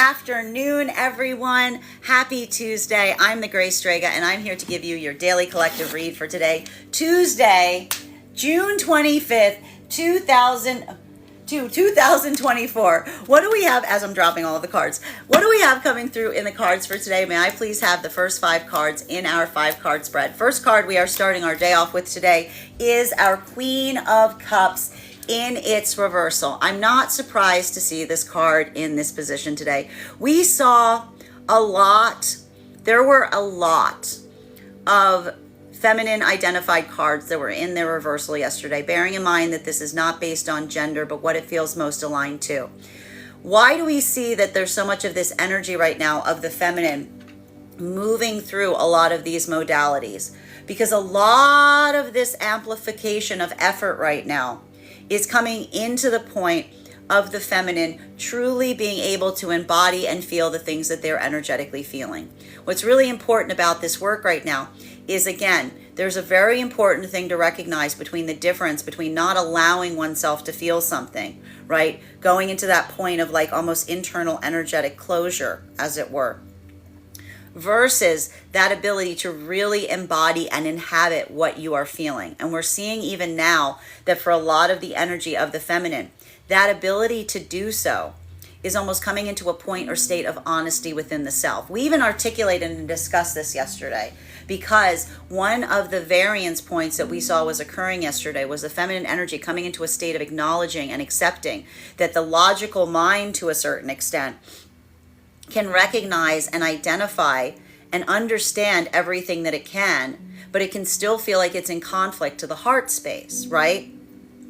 afternoon, everyone. Happy Tuesday. I'm the Grace Strega, and I'm here to give you your daily collective read for today, Tuesday, June 25th, 2024. What do we have as I'm dropping all of the cards? What do we have coming through in the cards for today? May I please have the first 5 cards in our 5-card spread? First card we are starting our day off with today is our Queen of Cups in its reversal. I'm not surprised to see this card in this position today. We saw there were a lot of feminine identified cards that were in their reversal yesterday, bearing in mind that this is not based on gender, but what it feels most aligned to. Why do we see that there's so much of this energy right now of the feminine moving through a lot of these modalities? Because a lot of this amplification of effort right now is coming into the point of the feminine truly being able to embody and feel the things that they're energetically feeling. What's really important about this work right now is, again, there's a very important thing to recognize between the difference between not allowing oneself to feel something, right? Going into that point of like almost internal energetic closure, as it were, versus that ability to really embody and inhabit what you are feeling. And we're seeing even now that for a lot of the energy of the feminine, that ability to do so is almost coming into a point or state of honesty within the self. We even articulated and discussed this yesterday, because one of the variance points that we saw was occurring yesterday was the feminine energy coming into a state of acknowledging and accepting that the logical mind, to a certain extent, can recognize and identify and understand everything that it can, but it can still feel like it's in conflict to the heart space, right?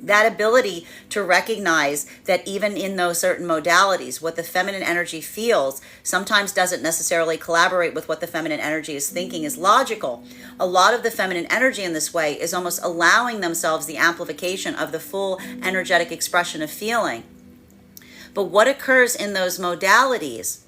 That ability to recognize that even in those certain modalities, what the feminine energy feels sometimes doesn't necessarily collaborate with what the feminine energy is thinking is logical. A lot of the feminine energy in this way is almost allowing themselves the amplification of the full energetic expression of feeling. But what occurs in those modalities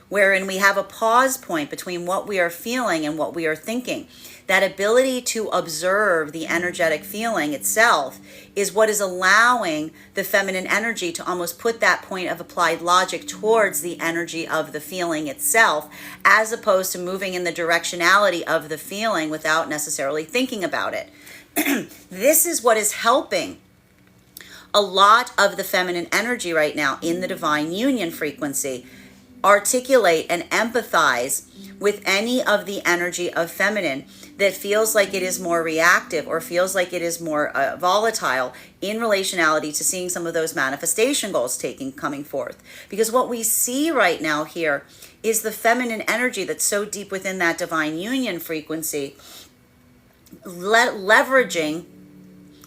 wherein we have a pause point between what we are feeling and what we are thinking, that ability to observe the energetic feeling itself is what is allowing the feminine energy to almost put that point of applied logic towards the energy of the feeling itself, as opposed to moving in the directionality of the feeling without necessarily thinking about it. This is what is helping a lot of the feminine energy right now in the divine union frequency articulate and empathize with any of the energy of feminine that feels like it is more reactive or feels like it is more volatile in relationality to seeing some of those manifestation goals coming forth. Because what we see right now here is the feminine energy that's so deep within that divine union frequency, leveraging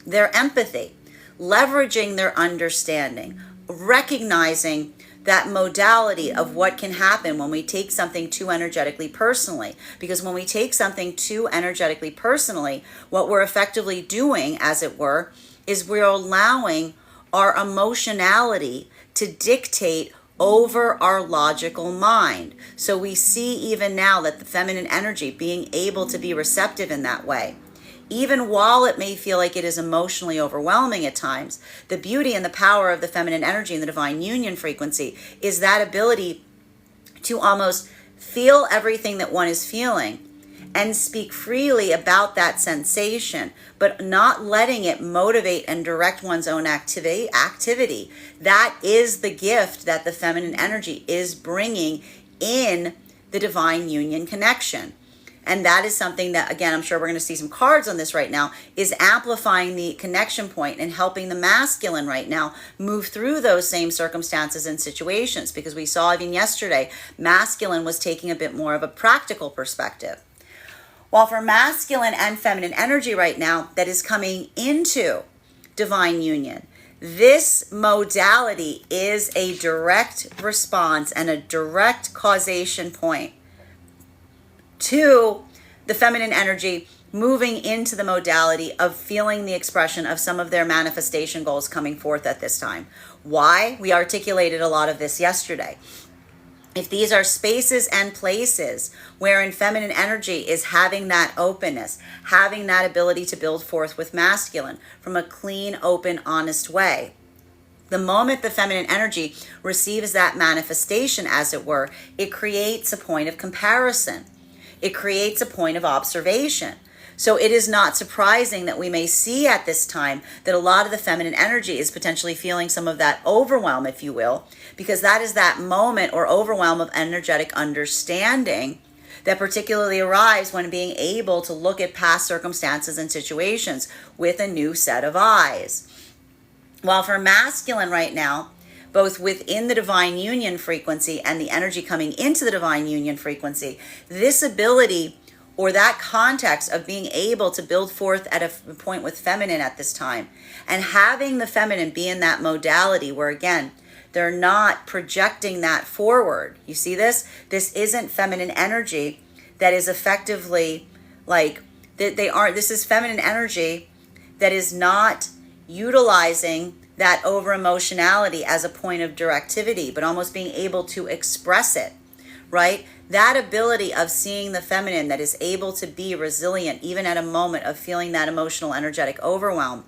their empathy, leveraging their understanding, recognizing that modality of what can happen when we take something too energetically personally. Because when we take something too energetically personally, what we're effectively doing, as it were, is we're allowing our emotionality to dictate over our logical mind. So we see even now that the feminine energy being able to be receptive in that way, even while it may feel like it is emotionally overwhelming at times, the beauty and the power of the feminine energy and the divine union frequency is that ability to almost feel everything that one is feeling and speak freely about that sensation, but not letting it motivate and direct one's own activity. That is the gift that the feminine energy is bringing in the divine union connection. And that is something that, again, I'm sure we're going to see some cards on this right now, is amplifying the connection point and helping the masculine right now move through those same circumstances and situations. Because we saw even yesterday, masculine was taking a bit more of a practical perspective. While for masculine and feminine energy right now that is coming into divine union, this modality is a direct response and a direct causation point to the feminine energy moving into the modality of feeling the expression of some of their manifestation goals coming forth at this time. Why? We articulated a lot of this yesterday. If these are spaces and places wherein feminine energy is having that openness, having that ability to build forth with masculine from a clean, open, honest way, The moment the feminine energy receives that manifestation, as it were, it creates a point of comparison. It creates a point of observation. So it is not surprising that we may see at this time that a lot of the feminine energy is potentially feeling some of that overwhelm, if you will, because that is that moment or overwhelm of energetic understanding that particularly arrives when being able to look at past circumstances and situations with a new set of eyes. While for masculine right now, both within the divine union frequency and the energy coming into the divine union frequency, this ability or that context of being able to build forth at a point with feminine at this time and having the feminine be in that modality where, again, they're not projecting that forward. You see this? This isn't feminine energy that is effectively like, this is feminine energy that is not utilizing that over emotionality as a point of directivity, but almost being able to express it, right? That ability of seeing the feminine that is able to be resilient even at a moment of feeling that emotional energetic overwhelm.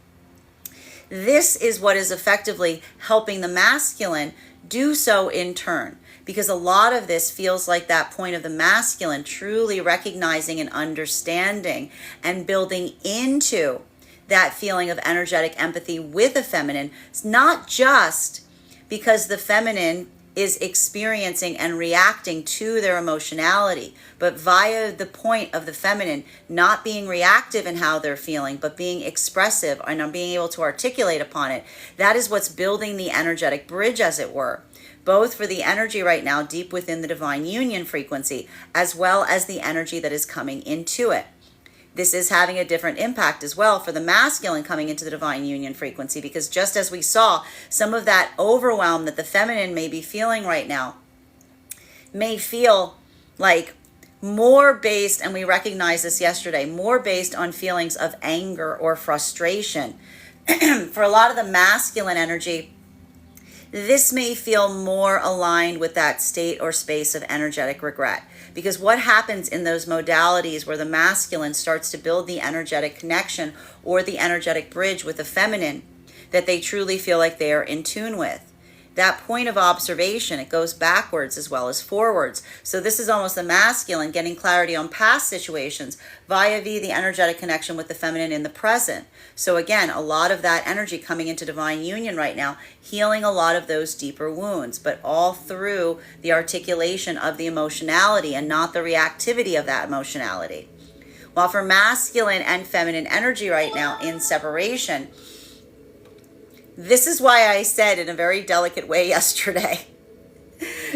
This is what is effectively helping the masculine do so in turn, because a lot of this feels like that point of the masculine truly recognizing and understanding and building into that feeling of energetic empathy with the feminine. It's not just because the feminine is experiencing and reacting to their emotionality, but via the point of the feminine not being reactive in how they're feeling, but being expressive and being able to articulate upon it. That is what's building the energetic bridge, as it were, both for the energy right now deep within the divine union frequency, as well as the energy that is coming into it. This is having a different impact as well for the masculine coming into the divine union frequency, because just as we saw, some of that overwhelm that the feminine may be feeling right now may feel like more based, and we recognized this yesterday, more based on feelings of anger or frustration. For a lot of the masculine energy, this may feel more aligned with that state or space of energetic regret. Because what happens in those modalities where the masculine starts to build the energetic connection or the energetic bridge with the feminine that they truly feel like they are in tune with? That point of observation, it goes backwards as well as forwards. So this is almost the masculine getting clarity on past situations via the energetic connection with the feminine in the present. So again, a lot of that energy coming into divine union right now, healing a lot of those deeper wounds, but all through the articulation of the emotionality and not the reactivity of that emotionality. While for masculine and feminine energy right now in separation, this is why I said in a very delicate way yesterday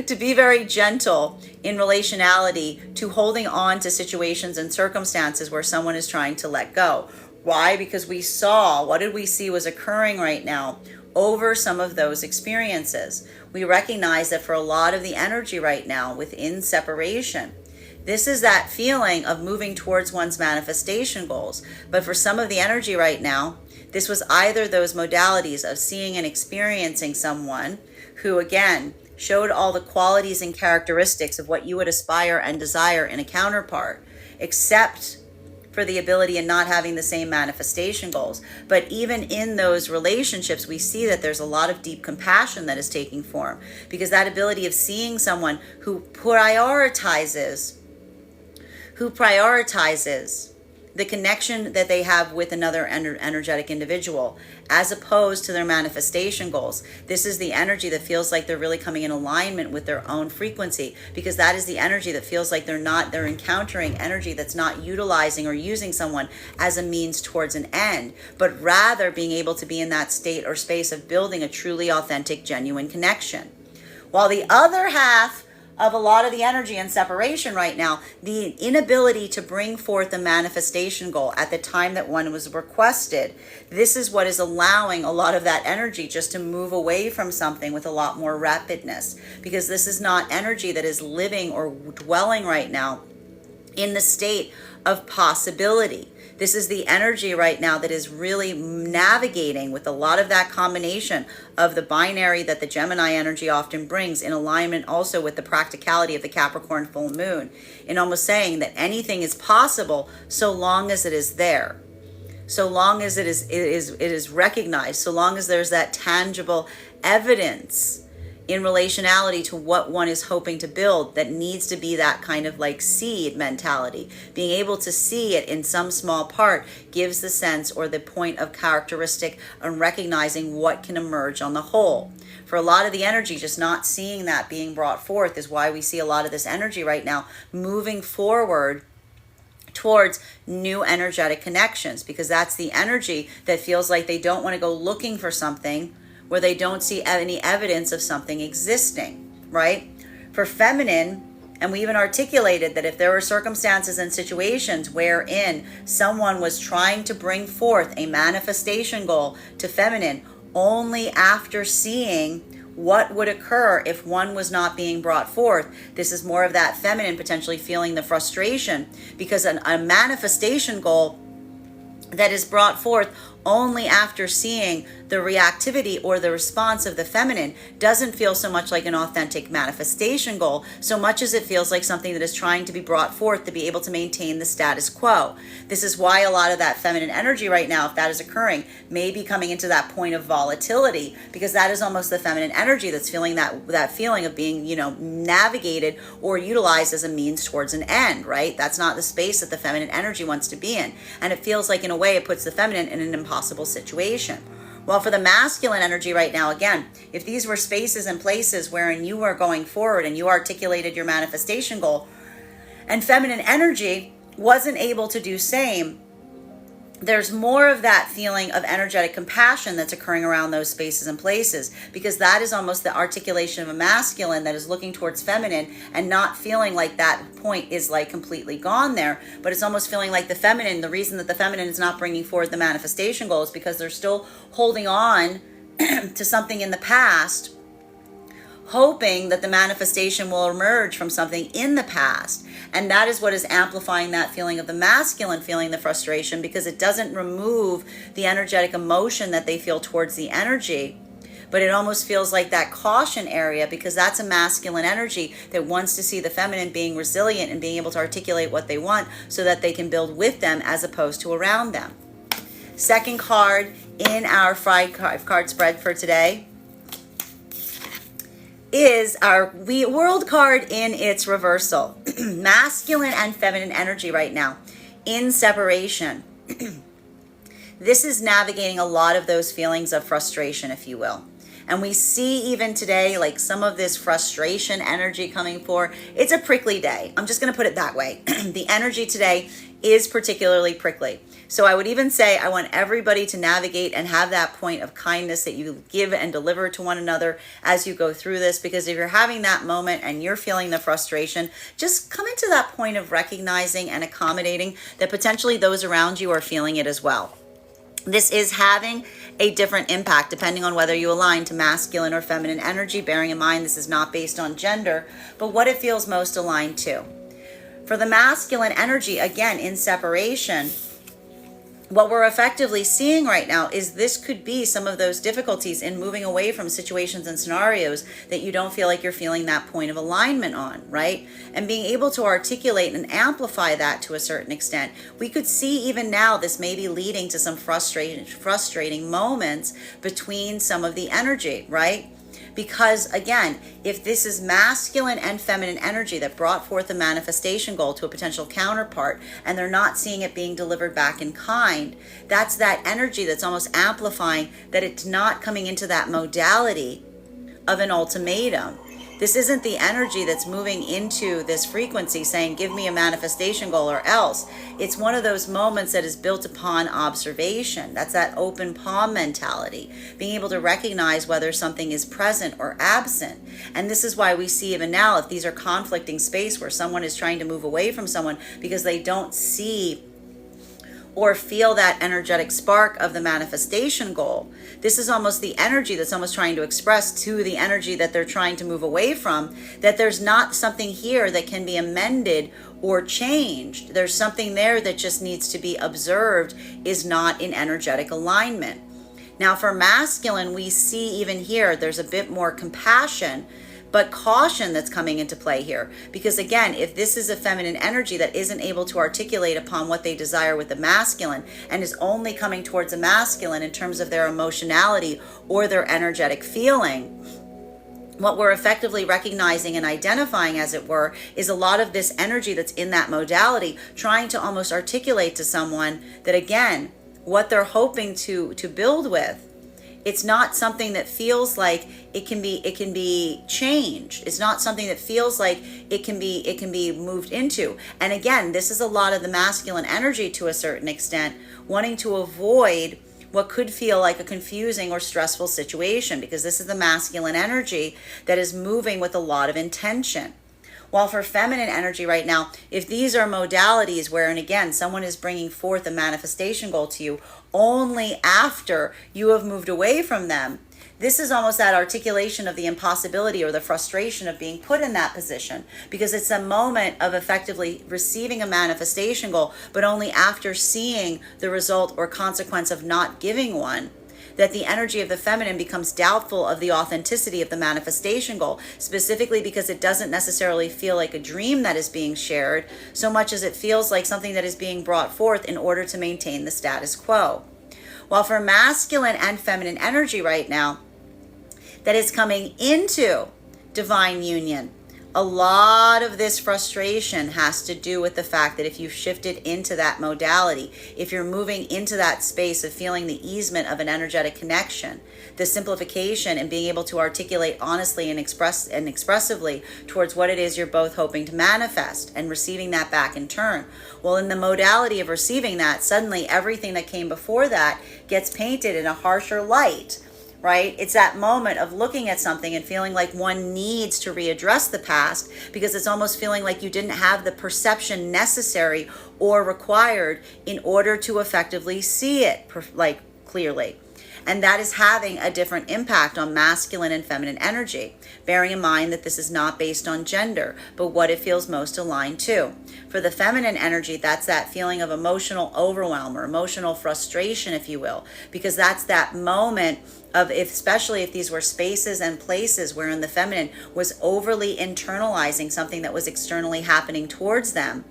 to be very gentle in relationality to holding on to situations and circumstances where someone is trying to let go. Why? Because we saw, what did we see was occurring right now over some of those experiences? We recognize that for a lot of the energy right now within separation, this is that feeling of moving towards one's manifestation goals. But for some of the energy right now, this was either those modalities of seeing and experiencing someone who, again, showed all the qualities and characteristics of what you would aspire and desire in a counterpart, except for the ability in not having the same manifestation goals. But even in those relationships, we see that there's a lot of deep compassion that is taking form, because that ability of seeing someone who prioritizes the connection that they have with another energetic individual as opposed to their manifestation goals. This is the energy that feels like they're really coming in alignment with their own frequency, because that is the energy that feels like they're encountering energy that's not utilizing or using someone as a means towards an end, but rather being able to be in that state or space of building a truly authentic, genuine connection. While the other half of a lot of the energy and separation right now, the inability to bring forth a manifestation goal at the time that one was requested, this is what is allowing a lot of that energy just to move away from something with a lot more rapidness, because this is not energy that is living or dwelling right now in the state of possibility. This is the energy right now that is really navigating with a lot of that combination of the binary that the Gemini energy often brings, in alignment also with the practicality of the Capricorn full moon, in almost saying that anything is possible so long as it is there. so long as it is recognized, so long as there's that tangible evidence in relationality to what one is hoping to build, that needs to be that kind of like seed mentality. Being able to see it in some small part gives the sense or the point of characteristic on recognizing what can emerge on the whole. For a lot of the energy, just not seeing that being brought forth is why we see a lot of this energy right now moving forward towards new energetic connections, because that's the energy that feels like they don't want to go looking for something where they don't see any evidence of something existing, right? For feminine, and we even articulated that if there were circumstances and situations wherein someone was trying to bring forth a manifestation goal to feminine only after seeing what would occur if one was not being brought forth, this is more of that feminine potentially feeling the frustration, because a manifestation goal that is brought forth only after seeing the reactivity or the response of the feminine doesn't feel so much like an authentic manifestation goal, so much as it feels like something that is trying to be brought forth to be able to maintain the status quo. This is why a lot of that feminine energy right now, if that is occurring, may be coming into that point of volatility, because that is almost the feminine energy that's feeling that feeling of being, navigated or utilized as a means towards an end, right? That's not the space that the feminine energy wants to be in. And it feels like, in a way, it puts the feminine in an impossible situation. Well, for the masculine energy right now, again, if these were spaces and places wherein you were going forward and you articulated your manifestation goal, and feminine energy wasn't able to do same, there's more of that feeling of energetic compassion that's occurring around those spaces and places, because that is almost the articulation of a masculine that is looking towards feminine and not feeling like that point is like completely gone there, but it's almost feeling like the feminine, the reason that the feminine is not bringing forward the manifestation goal is because they're still holding on to something in the past, hoping that the manifestation will emerge from something in the past. And that is what is amplifying that feeling of the masculine feeling the frustration, because it doesn't remove the energetic emotion that they feel towards the energy, but it almost feels like that caution area, because that's a masculine energy that wants to see the feminine being resilient and being able to articulate what they want so that they can build with them as opposed to around them. Second card in our 5-card spread for today is our world card in its reversal. Masculine and feminine energy right now in separation. This is navigating a lot of those feelings of frustration, if you will. And we see even today, like some of this frustration energy coming forward. It's a prickly day. I'm just going to put it that way. The energy today is particularly prickly. So I would even say I want everybody to navigate and have that point of kindness that you give and deliver to one another as you go through this, because if you're having that moment and you're feeling the frustration, just come into that point of recognizing and accommodating that potentially those around you are feeling it as well. This is having a different impact depending on whether you align to masculine or feminine energy, bearing in mind this is not based on gender, but what it feels most aligned to. For the masculine energy, again, in separation, what we're effectively seeing right now is this could be some of those difficulties in moving away from situations and scenarios that you don't feel like you're feeling that point of alignment on, right? And being able to articulate and amplify that to a certain extent. We could see even now this may be leading to some frustrating moments between some of the energy, right? Because again, if this is masculine and feminine energy that brought forth a manifestation goal to a potential counterpart, and they're not seeing it being delivered back in kind, that's that energy that's almost amplifying that it's not coming into that modality of an ultimatum. This isn't the energy that's moving into this frequency saying, give me a manifestation goal or else. It's one of those moments that is built upon observation. That's that open palm mentality, being able to recognize whether something is present or absent. And this is why we see even now, if these are conflicting space where someone is trying to move away from someone because they don't see or feel that energetic spark of the manifestation goal. This is almost the energy that's almost trying to express to the energy that they're trying to move away from, that there's not something here that can be amended or changed. There's something there that just needs to be observed, is not in energetic alignment. Now for masculine, we see even here, there's a bit more compassion, but caution that's coming into play here. Because again, if this is a feminine energy that isn't able to articulate upon what they desire with the masculine and is only coming towards the masculine in terms of their emotionality or their energetic feeling, what we're effectively recognizing and identifying, as it were, is a lot of this energy that's in that modality trying to almost articulate to someone that, again, what they're hoping to build with, it's not something that feels like it can be changed. It's not something that feels like it can be moved into. And again, this is a lot of the masculine energy to a certain extent, wanting to avoid what could feel like a confusing or stressful situation, because this is the masculine energy that is moving with a lot of intention. While for feminine energy right now, if these are modalities where, and again, someone is bringing forth a manifestation goal to you only after you have moved away from them, this is almost that articulation of the impossibility or the frustration of being put in that position, because it's a moment of effectively receiving a manifestation goal, but only after seeing the result or consequence of not giving one, that the energy of the feminine becomes doubtful of the authenticity of the manifestation goal, specifically because it doesn't necessarily feel like a dream that is being shared, so much as it feels like something that is being brought forth in order to maintain the status quo. While for masculine and feminine energy right now, that is coming into divine union, a lot of this frustration has to do with the fact that if you've shifted into that modality, if you're moving into that space of feeling the easement of an energetic connection, the simplification and being able to articulate honestly and expressively towards what it is you're both hoping to manifest and receiving that back in turn. Well, in the modality of receiving that, suddenly everything that came before that gets painted in a harsher light. Right? It's that moment of looking at something and feeling like one needs to readdress the past, because it's almost feeling like you didn't have the perception necessary or required in order to effectively see it like clearly. And that is having a different impact on masculine and feminine energy, bearing in mind that this is not based on gender, but what it feels most aligned to. For the feminine energy, that's that feeling of emotional overwhelm or emotional frustration, if you will, because that's that moment of, especially if these were spaces and places wherein the feminine was overly internalizing something that was externally happening towards them.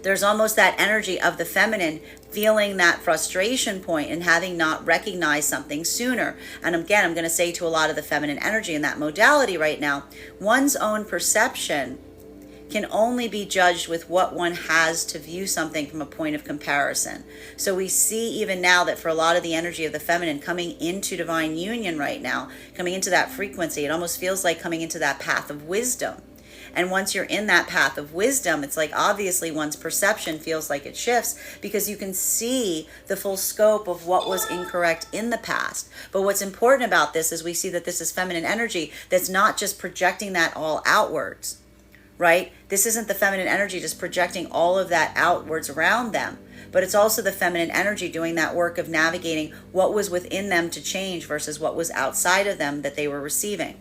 There's almost that energy of the feminine feeling that frustration point and having not recognized something sooner. And again, I'm going to say to a lot of the feminine energy in that modality right now, one's own perception can only be judged with what one has to view something from a point of comparison. So we see even now that for a lot of the energy of the feminine coming into divine union right now, coming into that frequency, it almost feels like coming into that path of wisdom. And once you're in that path of wisdom, it's like obviously one's perception feels like it shifts, because you can see the full scope of what was incorrect in the past. But what's important about this is we see that this is feminine energy that's not just projecting that all outwards, right? This isn't the feminine energy just projecting all of that outwards around them, but it's also the feminine energy doing that work of navigating what was within them to change versus what was outside of them that they were receiving.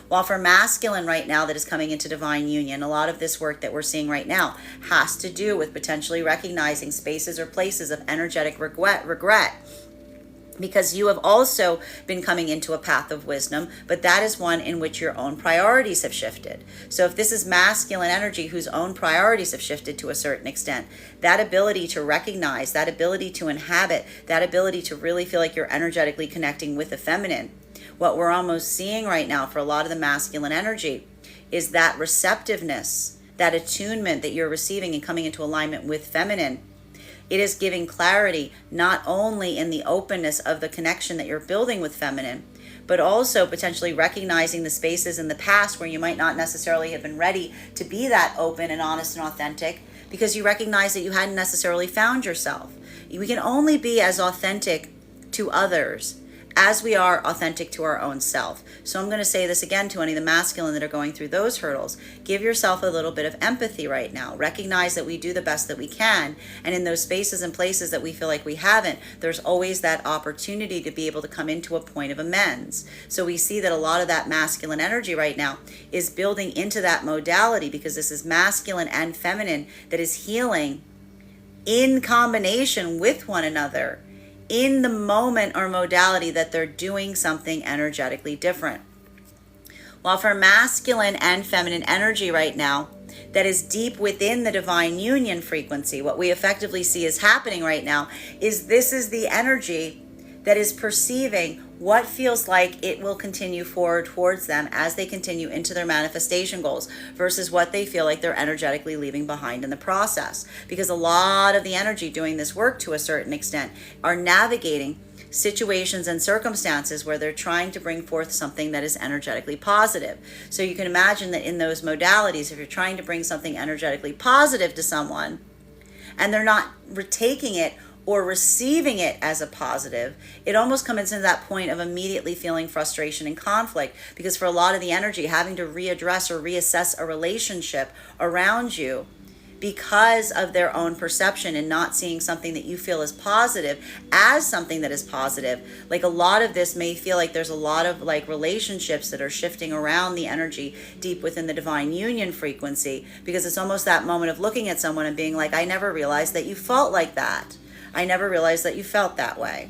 While for masculine right now that is coming into divine union, a lot of this work that we're seeing right now has to do with potentially recognizing spaces or places of energetic regret, because you have also been coming into a path of wisdom, but that is one in which your own priorities have shifted. So if this is masculine energy whose own priorities have shifted to a certain extent, that ability to recognize, that ability to inhabit, that ability to really feel like you're energetically connecting with the feminine, what we're almost seeing right now for a lot of the masculine energy is that receptiveness, that attunement that you're receiving and coming into alignment with feminine. It is giving clarity not only in the openness of the connection that you're building with feminine, but also potentially recognizing the spaces in the past where you might not necessarily have been ready to be that open and honest and authentic, because you recognize that you hadn't necessarily found yourself. We can only be as authentic to others as we are authentic to our own self. So I'm going to say this again to any of the masculine that are going through those hurdles. Give yourself a little bit of empathy right now. Recognize that we do the best that we can. And in those spaces and places that we feel like we haven't, there's always that opportunity to be able to come into a point of amends. So we see that a lot of that masculine energy right now is building into that modality, because this is masculine and feminine that is healing in combination with one another, in the moment or modality that they're doing something energetically different. While for masculine and feminine energy right now, that is deep within the divine union frequency, what we effectively see is happening right now is this is the energy that is perceiving what feels like it will continue forward towards them as they continue into their manifestation goals versus what they feel like they're energetically leaving behind in the process. Because a lot of the energy doing this work to a certain extent are navigating situations and circumstances where they're trying to bring forth something that is energetically positive. So you can imagine that in those modalities, if you're trying to bring something energetically positive to someone and they're not taking it or receiving it as a positive, it almost comes into that point of immediately feeling frustration and conflict, because for a lot of the energy, having to readdress or reassess a relationship around you because of their own perception and not seeing something that you feel is positive as something that is positive. Like a lot of this may feel like there's a lot of like relationships that are shifting around the energy deep within the divine union frequency, because it's almost that moment of looking at someone and being like, I never realized that you felt like that. I never realized that you felt that way.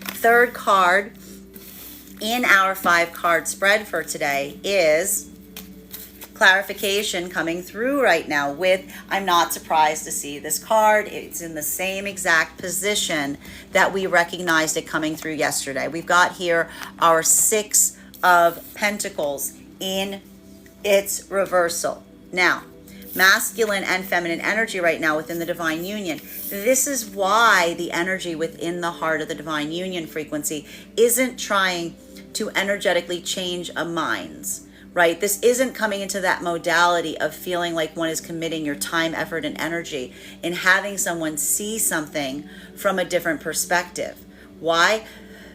Third card in our 5-card spread for today is clarification coming through right now with, I'm not surprised to see this card. It's in the same exact position that we recognized it coming through yesterday. We've got here our 6 of Pentacles in its reversal. Now, masculine and feminine energy right now within the divine union. This is why the energy within the heart of the divine union frequency isn't trying to energetically change a mind's, right? This isn't coming into that modality of feeling like one is committing your time, effort, and energy in having someone see something from a different perspective. Why?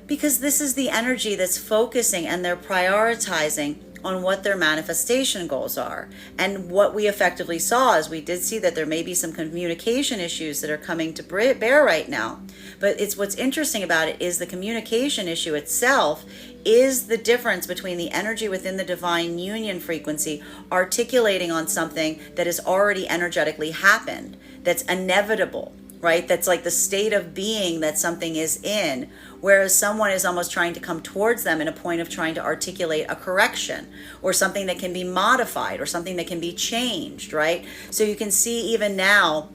Because this is the energy that's focusing and they're prioritizing on what their manifestation goals are. And what we effectively saw is we did see that there may be some communication issues that are coming to bear right now. But it's what's interesting about it is the communication issue itself is the difference between the energy within the divine union frequency articulating on something that has already energetically happened, that's inevitable, right? That's like the state of being that something is in, whereas someone is almost trying to come towards them in a point of trying to articulate a correction or something that can be modified or something that can be changed, right? So you can see even now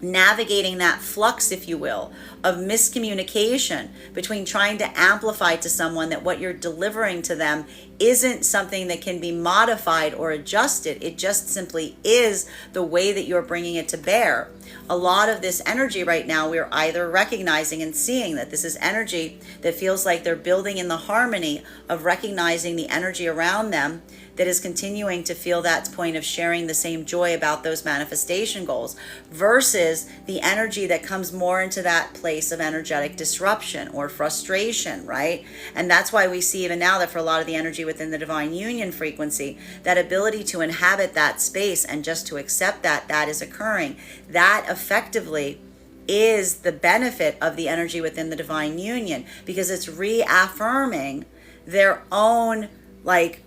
navigating that flux, if you will, of miscommunication between trying to amplify to someone that what you're delivering to them isn't something that can be modified or adjusted. It just simply is the way that you're bringing it to bear. A lot of this energy right now, we're either recognizing and seeing that this is energy that feels like they're building in the harmony of recognizing the energy around them that is continuing to feel that point of sharing the same joy about those manifestation goals, versus the energy that comes more into that place of energetic disruption or frustration, right? And that's why we see even now that for a lot of the energy within the divine union frequency, that ability to inhabit that space and just to accept that that is occurring, that effectively is the benefit of the energy within the divine union, because it's reaffirming their own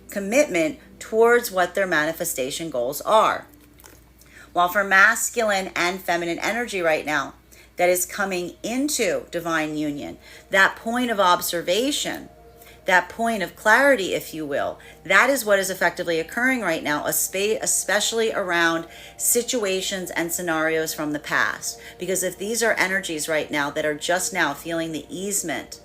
commitment towards what their manifestation goals are. While for masculine and feminine energy right now that is coming into divine union, that point of observation, that point of clarity, if you will, that is what is effectively occurring right now, especially around situations and scenarios from the past. Because if these are energies right now that are just now feeling the easement,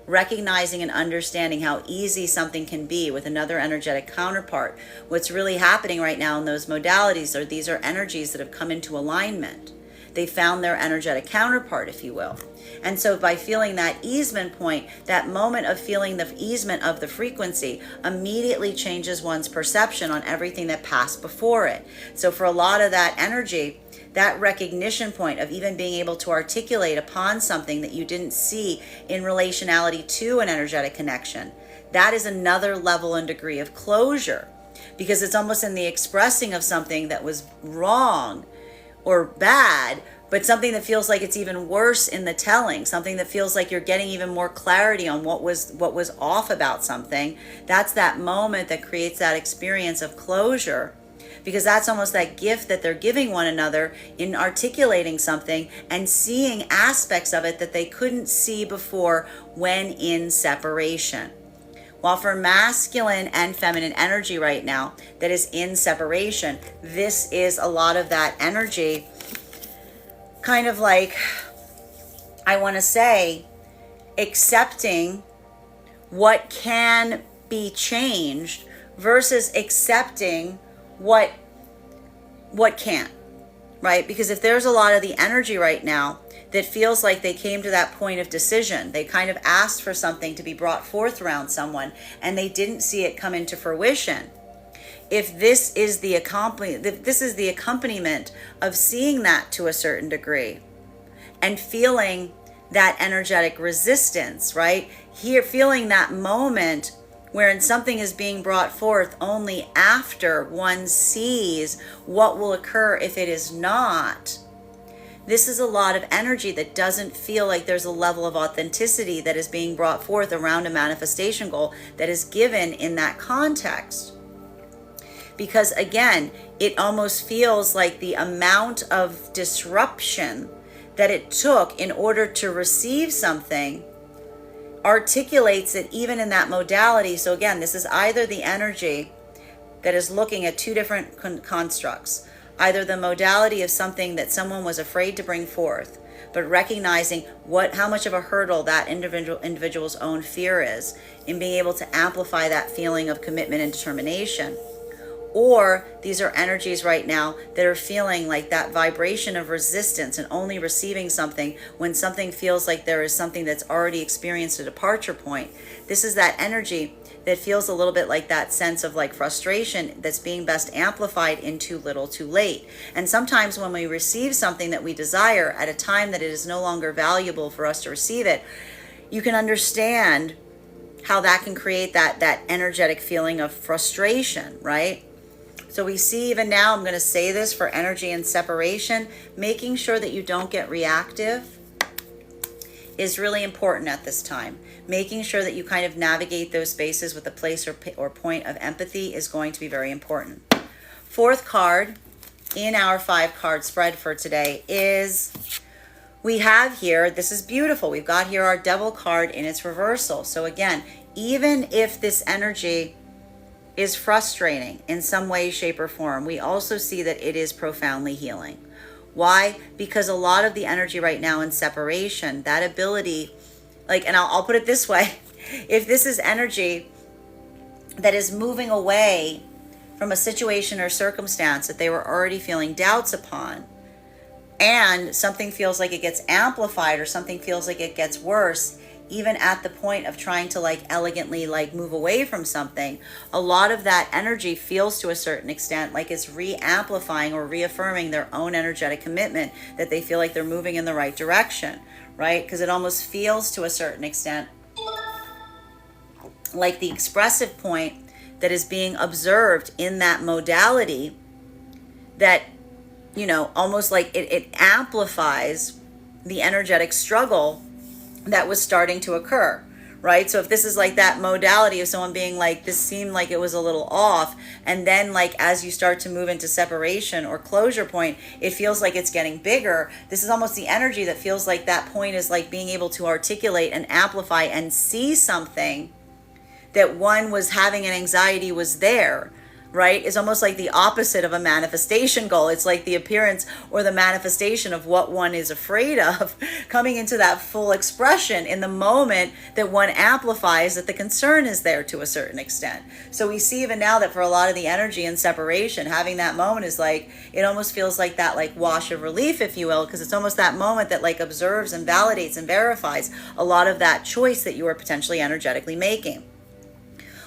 recognizing and understanding how easy something can be with another energetic counterpart, what's really happening right now in those modalities are these are energies that have come into alignment. They found their energetic counterpart, if you will. And so by feeling that easement point, that moment of feeling the easement of the frequency immediately changes one's perception on everything that passed before it. So for a lot of that energy, that recognition point of even being able to articulate upon something that you didn't see in relationality to an energetic connection, that is another level and degree of closure, because it's almost in the expressing of something that was wrong or bad, but something that feels like it's even worse in the telling, something that feels like you're getting even more clarity on what was off about something. That's that moment that creates that experience of closure, because that's almost that gift that they're giving one another in articulating something and seeing aspects of it that they couldn't see before when in separation. While for masculine and feminine energy right now that is in separation, this is a lot of that energy, kind of like, I want to say, accepting what can be changed versus accepting what can't, right? Because if there's a lot of the energy right now that feels like they came to that point of decision, they kind of asked for something to be brought forth around someone and they didn't see it come into fruition. If this is the accompaniment of seeing that to a certain degree and feeling that energetic resistance, right? Here, feeling that moment wherein something is being brought forth only after one sees what will occur if it is not. This is a lot of energy that doesn't feel like there's a level of authenticity that is being brought forth around a manifestation goal that is given in that context. Because again, it almost feels like the amount of disruption that it took in order to receive something articulates it even in that modality. So again, this is either the energy that is looking at two different constructs. Either the modality of something that someone was afraid to bring forth, but recognizing how much of a hurdle that individual's own fear is in being able to amplify that feeling of commitment and determination. Or these are energies right now that are feeling like that vibration of resistance and only receiving something when something feels like there is something that's already experienced a departure point. This is that energy that feels a little bit like that sense of like frustration that's being best amplified in too little too late. And sometimes when we receive something that we desire at a time that it is no longer valuable for us to receive it, you can understand how that can create that energetic feeling of frustration, right? So we see even now, I'm going to say this for energy and separation, making sure that you don't get reactive is really important at this time. Making sure that you kind of navigate those spaces with a place or point of empathy is going to be very important. Fourth card in our 5-card spread for today is, we have here, this is beautiful, we've got here our Devil card in its reversal. So again, even if this energy is frustrating in some way, shape, or form, we also see that it is profoundly healing. Why? Because a lot of the energy right now in separation, that ability, like, and I'll put it this way, if this is energy that is moving away from a situation or circumstance that they were already feeling doubts upon, and something feels like it gets amplified or something feels like it gets worse, even at the point of trying to like elegantly like move away from something, a lot of that energy feels to a certain extent like it's re-amplifying or reaffirming their own energetic commitment that they feel like they're moving in the right direction, right? Because it almost feels to a certain extent like the expressive point that is being observed in that modality that, you know, almost like it amplifies the energetic struggle that was starting to occur, right? So if this is like that modality of someone being like, this seemed like it was a little off, and then like as you start to move into separation or closure point, it feels like it's getting bigger. This is almost the energy that feels like that point is like being able to articulate and amplify and see something that one was having an anxiety was there, right? It's almost like the opposite of a manifestation goal. It's like the appearance or the manifestation of what one is afraid of coming into that full expression in the moment that one amplifies that the concern is there to a certain extent. So we see even now that for a lot of the energy and separation, having that moment is like, it almost feels like that like wash of relief, if you will, because it's almost that moment that like observes and validates and verifies a lot of that choice that you are potentially energetically making.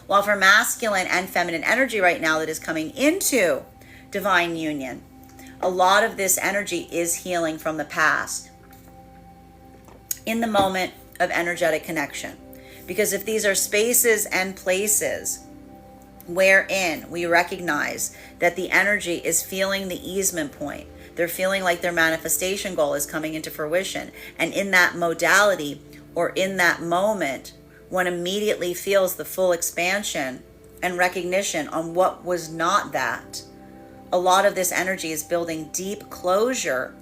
While for masculine and feminine energy right now that is coming into divine union, a lot of this energy is healing from the past in the moment of energetic connection. Because if these are spaces and places wherein we recognize that the energy is feeling the easement point, they're feeling like their manifestation goal is coming into fruition, and in that modality or in that moment, one immediately feels the full expansion and recognition on what was not that. A lot of this energy is building deep closure,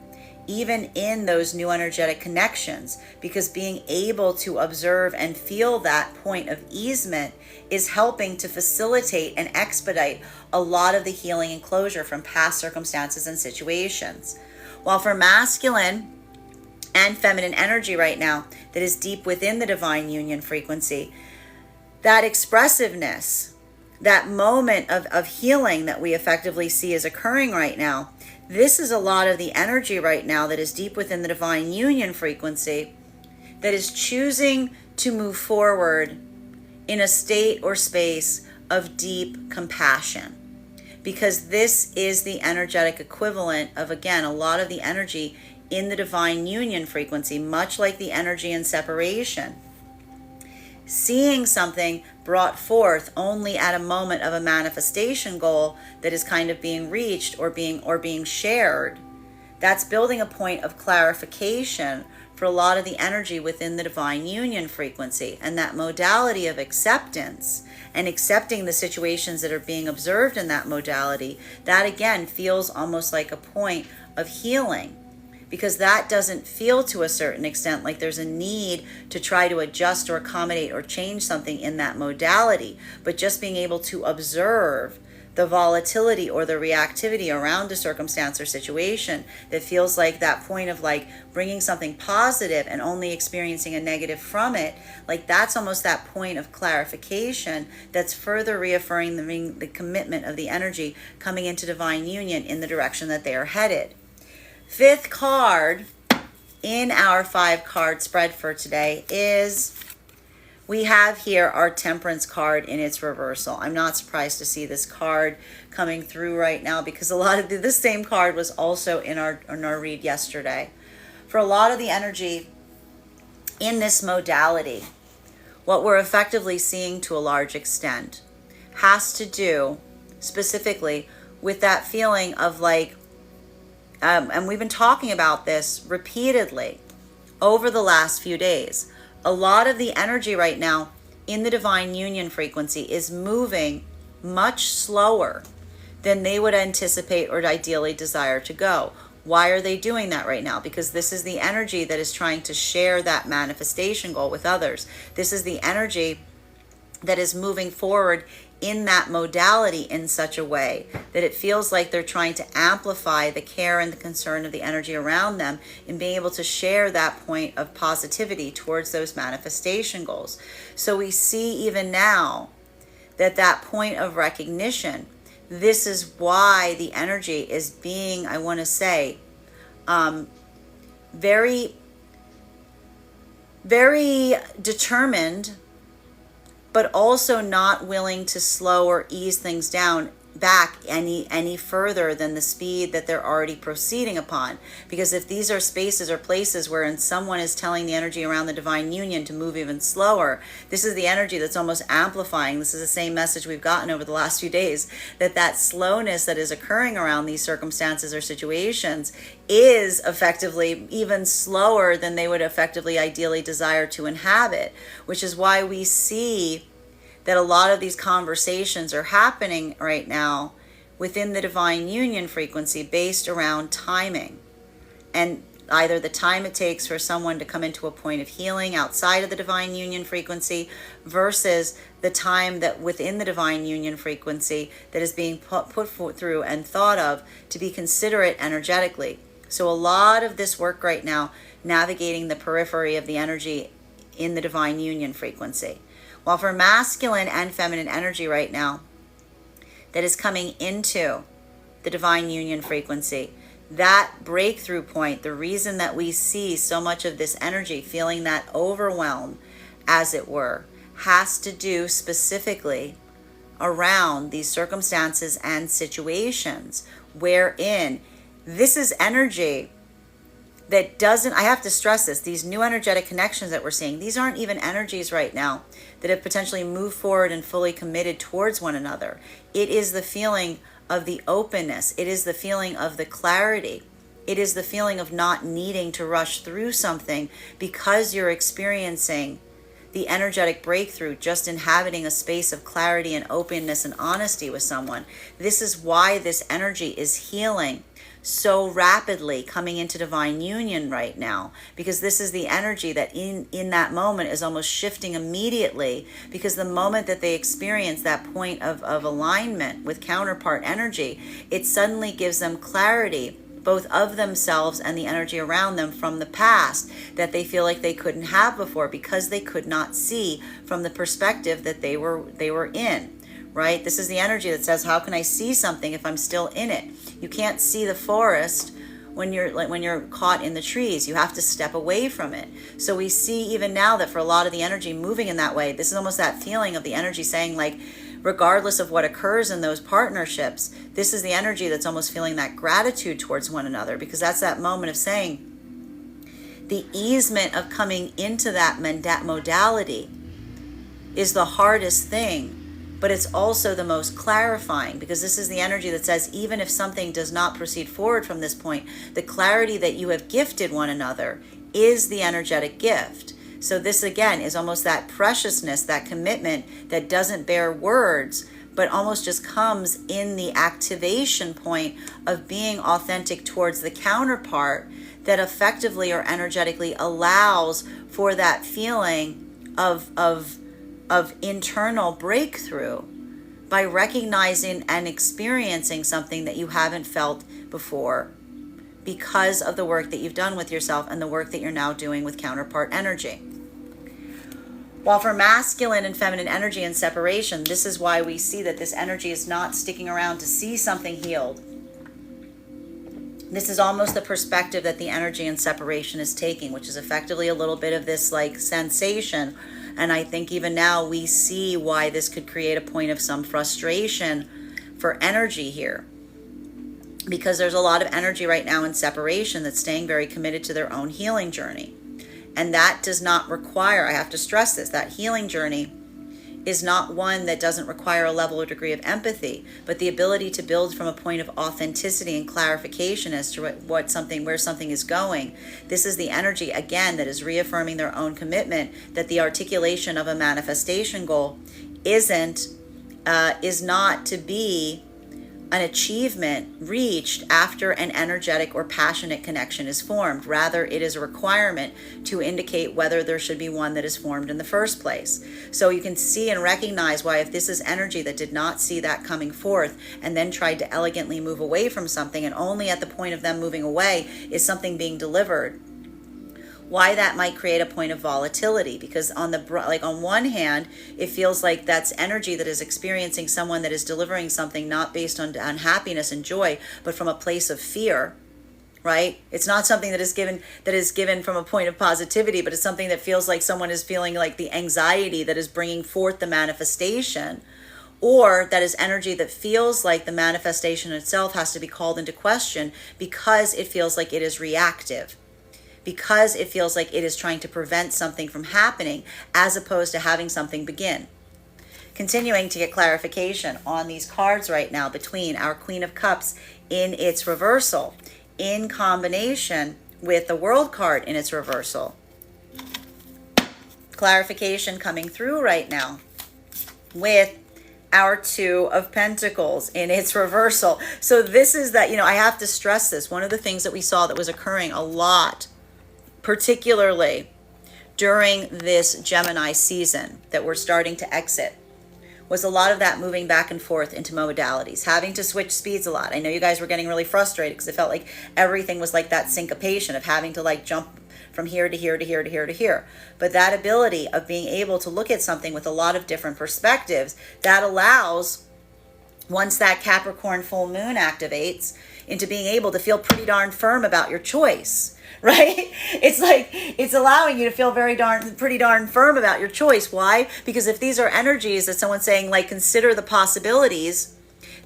even in those new energetic connections, because being able to observe and feel that point of easement is helping to facilitate and expedite a lot of the healing and closure from past circumstances and situations. While for masculine and feminine energy right now that is deep within the divine union frequency, that expressiveness, that moment of healing that we effectively see is occurring right now, this is a lot of the energy right now that is deep within the divine union frequency that is choosing to move forward in a state or space of deep compassion. Because this is the energetic equivalent of, again, a lot of the energy in the divine union frequency, much like the energy in separation. Seeing something brought forth only at a moment of a manifestation goal that is kind of being reached or being shared, that's building a point of clarification for a lot of the energy within the divine union frequency. And that modality of acceptance and accepting the situations that are being observed in that modality, that again feels almost like a point of healing, because that doesn't feel to a certain extent like there's a need to try to adjust or accommodate or change something in that modality, but just being able to observe the volatility or the reactivity around a circumstance or situation that feels like that point of like bringing something positive and only experiencing a negative from it, like that's almost that point of clarification that's further reaffirming the commitment of the energy coming into divine union in the direction that they are headed. Fifth card in our 5-card spread for today is, we have here our Temperance card in its reversal. I'm not surprised to see this card coming through right now, because a lot of this same card was also in our read yesterday. For a lot of the energy in this modality, what we're effectively seeing to a large extent has to do specifically with that feeling of like, and we've been talking about this repeatedly over the last few days. A lot of the energy right now in the divine union frequency is moving much slower than they would anticipate or ideally desire to go. Why are they doing that right now? Because this is the energy that is trying to share that manifestation goal with others. This is the energy that is moving forward in that modality in such a way that it feels like they're trying to amplify the care and the concern of the energy around them and being able to share that point of positivity towards those manifestation goals. So we see even now that point of recognition, this is why the energy is being, I want to say, very, very determined, but also not willing to slow or ease things down back any further than the speed that they're already proceeding upon. Because if these are spaces or places wherein someone is telling the energy around the divine union to move even slower, this is the energy that's almost amplifying. This is the same message we've gotten over the last few days, that slowness that is occurring around these circumstances or situations is effectively even slower than they would effectively ideally desire to inhabit, which is why we see that a lot of these conversations are happening right now within the divine union frequency based around timing, and either the time it takes for someone to come into a point of healing outside of the divine union frequency versus the time that within the divine union frequency that is being put through and thought of to be considerate energetically. So a lot of this work right now navigating the periphery of the energy in the divine union frequency. While for masculine and feminine energy right now that is coming into the divine union frequency, that breakthrough point, the reason that we see so much of this energy feeling that overwhelm, as it were, has to do specifically around these circumstances and situations wherein this is energy that doesn't, I have to stress this, these new energetic connections that we're seeing, these aren't even energies right now that have potentially moved forward and fully committed towards one another. It is the feeling of the openness. It is the feeling of the clarity. It is the feeling of not needing to rush through something because you're experiencing the energetic breakthrough, just inhabiting a space of clarity and openness and honesty with someone. This is why this energy is healing so rapidly coming into divine union right now, because this is the energy that in that moment is almost shifting immediately, because the moment that they experience that point of alignment with counterpart energy, it suddenly gives them clarity, both of themselves and the energy around them from the past, that they feel like they couldn't have before, because they could not see from the perspective that they were in. Right? This is the energy that says, how can I see something if I'm still in it? You can't see the forest when you're caught in the trees. You have to step away from it. So we see even now that for a lot of the energy moving in that way, this is almost that feeling of the energy saying, like, regardless of what occurs in those partnerships, this is the energy that's almost feeling that gratitude towards one another, because that's that moment of saying the easement of coming into that modality is the hardest thing, but it's also the most clarifying, because this is the energy that says, even if something does not proceed forward from this point, the clarity that you have gifted one another is the energetic gift. So this again is almost that preciousness, that commitment that doesn't bear words, but almost just comes in the activation point of being authentic towards the counterpart, that effectively or energetically allows for that feeling of internal breakthrough, by recognizing and experiencing something that you haven't felt before, because of the work that you've done with yourself and the work that you're now doing with counterpart energy. While for masculine and feminine energy and separation, this is why we see that this energy is not sticking around to see something healed. This is almost the perspective that the energy in separation is taking, which is effectively a little bit of this like sensation. And I think even now we see why this could create a point of some frustration for energy here, because there's a lot of energy right now in separation that's staying very committed to their own healing journey. And that does not require, I have to stress this, that healing journey is not one that doesn't require a level or degree of empathy, but the ability to build from a point of authenticity and clarification as to where something is going. This is the energy, again, that is reaffirming their own commitment, that the articulation of a manifestation goal is not to be an achievement reached after an energetic or passionate connection is formed. Rather, it is a requirement to indicate whether there should be one that is formed in the first place. So you can see and recognize why, if this is energy that did not see that coming forth and then tried to elegantly move away from something, and only at the point of them moving away is something being delivered, why that might create a point of volatility. Because on one hand, it feels like that's energy that is experiencing someone that is delivering something not based on happiness and joy, but from a place of fear, right? It's not something that is given from a point of positivity, but it's something that feels like someone is feeling like the anxiety that is bringing forth the manifestation, or that is energy that feels like the manifestation itself has to be called into question, because it feels like it is reactive, because it feels like it is trying to prevent something from happening, as opposed to having something begin. Continuing to get clarification on these cards right now, between our Queen of Cups in its reversal, in combination with the World card in its reversal. Clarification coming through right now with our Two of Pentacles in its reversal. So this is that, I have to stress this. One of the things that we saw that was occurring a lot, particularly during this Gemini season that we're starting to exit, was a lot of that moving back and forth into modalities, having to switch speeds a lot. I know you guys were getting really frustrated because it felt like everything was like that syncopation of having to like jump from here to here to here to here to here. But that ability of being able to look at something with a lot of different perspectives, that allows, once that Capricorn full moon activates, into being able to feel pretty darn firm about your choice. Right? It's like, it's allowing you to feel pretty darn firm about your choice. Why? Because if these are energies that someone's saying, like, consider the possibilities,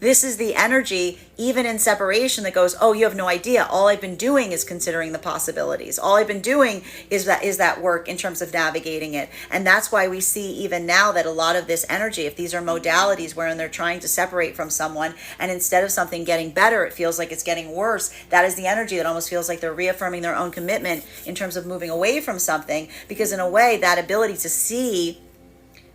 this is the energy, even in separation, that goes, oh, you have no idea. All I've been doing is considering the possibilities. All I've been doing is that work in terms of navigating it. And that's why we see even now that a lot of this energy, if these are modalities wherein they're trying to separate from someone, and instead of something getting better, it feels like it's getting worse, that is the energy that almost feels like they're reaffirming their own commitment in terms of moving away from something. Because in a way, that ability to see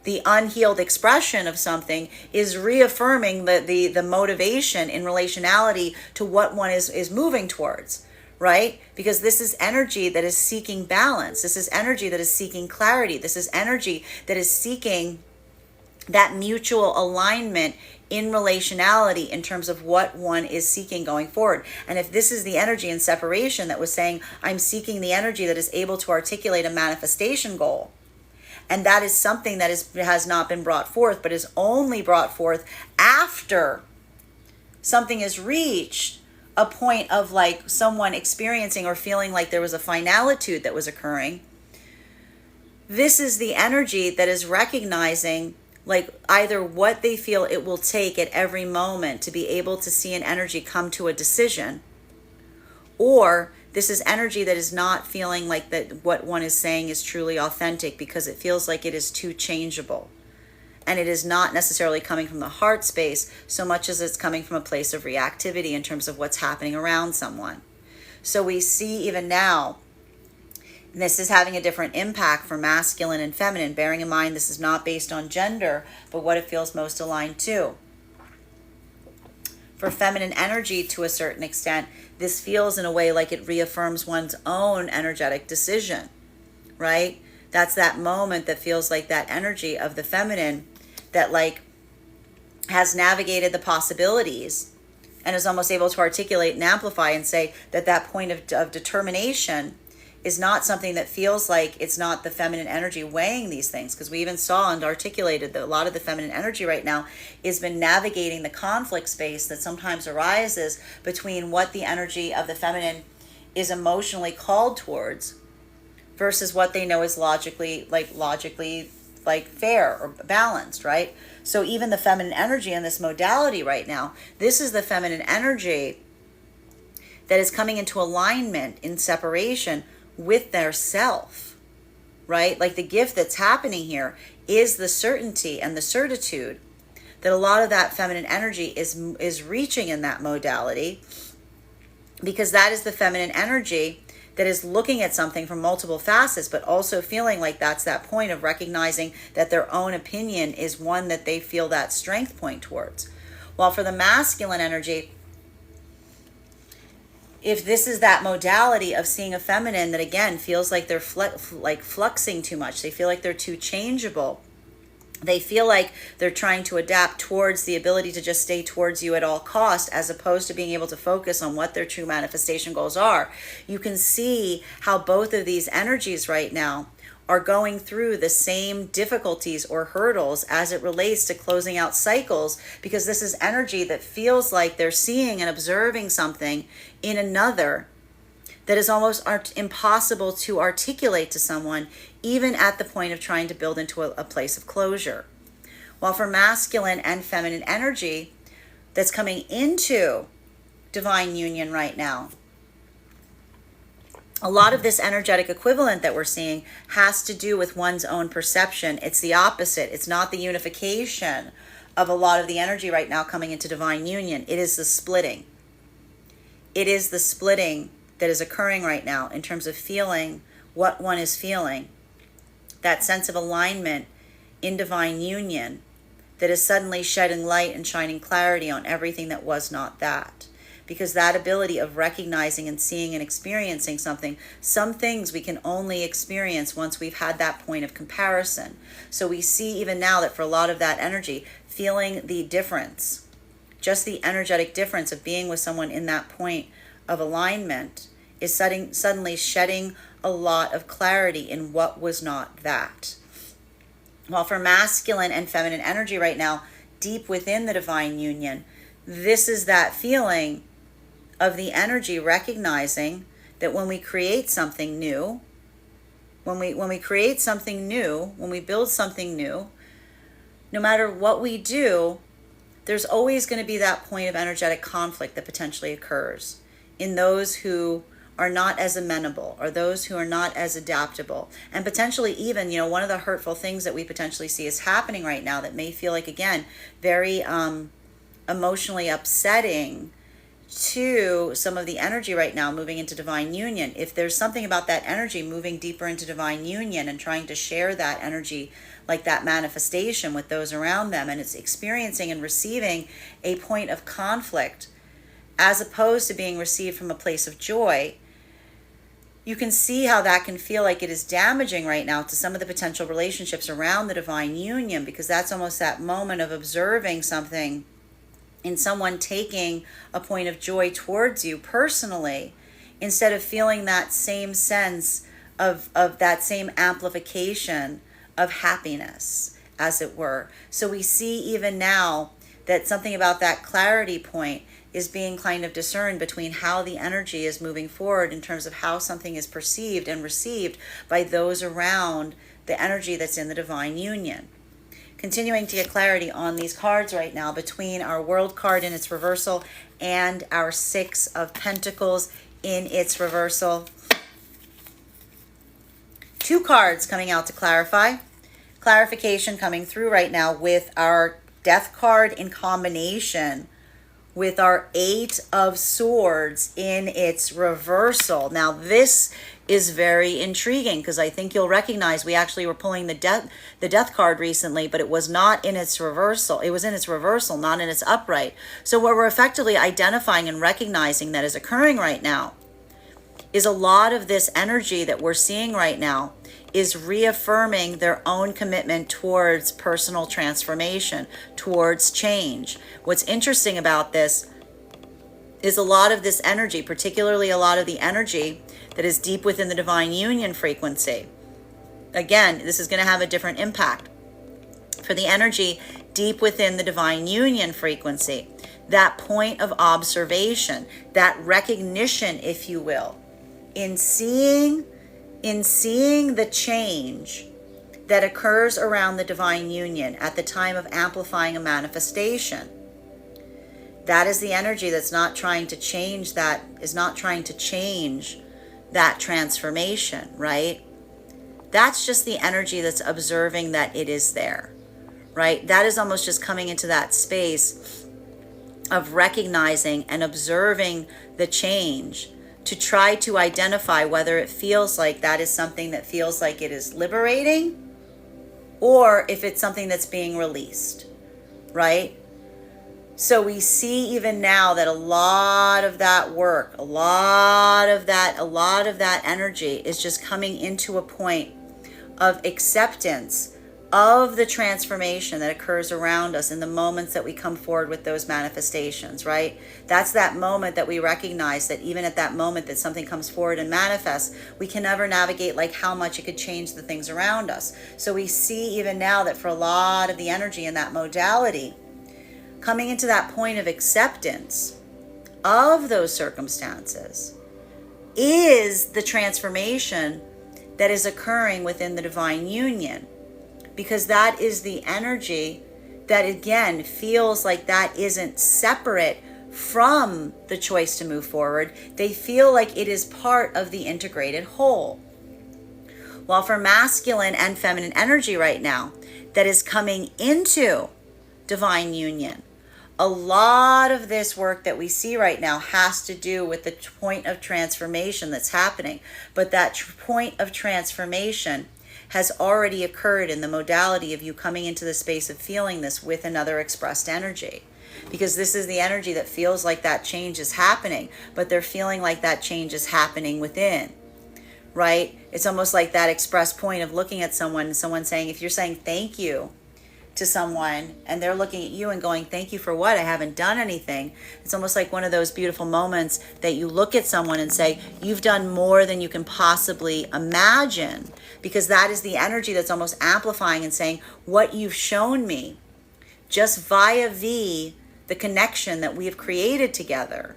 the unhealed expression of something is reaffirming the motivation in relationality to what one is moving towards, right? Because this is energy that is seeking balance. This is energy that is seeking clarity. This is energy that is seeking that mutual alignment in relationality in terms of what one is seeking going forward. And if this is the energy in separation that was saying, I'm seeking the energy that is able to articulate a manifestation goal, and that is something that has not been brought forth, but is only brought forth after something is reached a point of like someone experiencing or feeling like there was a finalitude that was occurring. This is the energy that is recognizing like either what they feel it will take at every moment to be able to see an energy come to a decision, or this is energy that is not feeling like that what one is saying is truly authentic because it feels like it is too changeable. And it is not necessarily coming from the heart space so much as it's coming from a place of reactivity in terms of what's happening around someone. So we see even now, this is having a different impact for masculine and feminine, bearing in mind this is not based on gender, but what it feels most aligned to. For feminine energy, to a certain extent, this feels in a way like it reaffirms one's own energetic decision, right? That's that moment that feels like that energy of the feminine that like has navigated the possibilities and is almost able to articulate and amplify and say that that point of determination is not something that feels like it's not the feminine energy weighing these things, because we even saw and articulated that a lot of the feminine energy right now has been navigating the conflict space that sometimes arises between what the energy of the feminine is emotionally called towards versus what they know is logically fair or balanced, right? So even the feminine energy in this modality right now, this is the feminine energy that is coming into alignment in separation with their self, right? Like the gift that's happening here is the certainty and the certitude that a lot of that feminine energy is reaching in that modality, because that is the feminine energy that is looking at something from multiple facets, but also feeling like that's that point of recognizing that their own opinion is one that they feel that strength point towards. While for the masculine energy, if this is that modality of seeing a feminine that again feels like they're fluxing too much, they feel like they're too changeable, they feel like they're trying to adapt towards the ability to just stay towards you at all cost, as opposed to being able to focus on what their true manifestation goals are. You can see how both of these energies right now are going through the same difficulties or hurdles as it relates to closing out cycles, because this is energy that feels like they're seeing and observing something in another that is almost impossible to articulate to someone, even at the point of trying to build into a place of closure. While for masculine and feminine energy that's coming into divine union right now, a lot of this energetic equivalent that we're seeing has to do with one's own perception. It's the opposite. It's not the unification of a lot of the energy right now coming into divine union. It is the splitting. It is the splitting that is occurring right now in terms of feeling what one is feeling. That sense of alignment in divine union that is suddenly shedding light and shining clarity on everything that was not that. Because that ability of recognizing and seeing and experiencing something, some things we can only experience once we've had that point of comparison. So we see even now that for a lot of that energy, feeling the difference, just the energetic difference of being with someone in that point of alignment is suddenly shedding a lot of clarity in what was not that. While for masculine and feminine energy right now, deep within the divine union, this is that feeling of the energy recognizing that when we create something new, when we create something new, when we build something new, no matter what we do, there's always going to be that point of energetic conflict that potentially occurs in those who are not as amenable or those who are not as adaptable. And potentially even, one of the hurtful things that we potentially see is happening right now that may feel like, again, very emotionally upsetting to some of the energy right now moving into divine union, if there's something about that energy moving deeper into divine union and trying to share that energy, like that manifestation, with those around them, and it's experiencing and receiving a point of conflict as opposed to being received from a place of joy, you can see how that can feel like it is damaging right now to some of the potential relationships around the divine union, because that's almost that moment of observing something in someone taking a point of joy towards you personally, instead of feeling that same sense of that same amplification of happiness, as it were. So we see even now that something about that clarity point is being kind of discerned between how the energy is moving forward in terms of how something is perceived and received by those around the energy that's in the divine union. Continuing to get clarity on these cards right now between our World card in its reversal and our Six of Pentacles in its reversal. Two cards coming out to clarify. Clarification coming through right now with our Death card in combination with our Eight of Swords in its reversal. Now this is very intriguing, because I think you'll recognize we actually were pulling the death card recently, but it was not in its reversal. It was in its reversal, not in its upright. So what we're effectively identifying and recognizing that is occurring right now is a lot of this energy that we're seeing right now is reaffirming their own commitment towards personal transformation, towards change. What's interesting about this is a lot of this energy, particularly a lot of the energy that is deep within the divine union frequency. Again, this is going to have a different impact. For the energy deep within the divine union frequency, that point of observation, that recognition, if you will, in seeing the change that occurs around the divine union at the time of amplifying a manifestation. That is the energy that's not trying to change that, is not trying to change that transformation, right? That's just the energy that's observing that it is there, right? That is almost just coming into that space of recognizing and observing the change to try to identify whether it feels like that is something that feels like it is liberating, or if it's something that's being released, right? So we see even now that a lot of that work, a lot of that energy is just coming into a point of acceptance of the transformation that occurs around us in the moments that we come forward with those manifestations, right? That's that moment that we recognize that even at that moment that something comes forward and manifests, we can never navigate like how much it could change the things around us. So we see even now that for a lot of the energy in that modality, coming into that point of acceptance of those circumstances is the transformation that is occurring within the divine union. Because that is the energy that, again, feels like that isn't separate from the choice to move forward. They feel like it is part of the integrated whole. While for masculine and feminine energy right now that is coming into divine union, a lot of this work that we see right now has to do with the point of transformation that's happening. But that point of transformation has already occurred in the modality of you coming into the space of feeling this with another expressed energy. Because this is the energy that feels like that change is happening, but they're feeling like that change is happening within, right? It's almost like that express point of looking at someone and someone saying, if you're saying thank you to someone and they're looking at you and going, thank you for what? I haven't done anything. It's almost like one of those beautiful moments that you look at someone and say, you've done more than you can possibly imagine, because that is the energy that's almost amplifying and saying, what you've shown me just via the connection that we have created together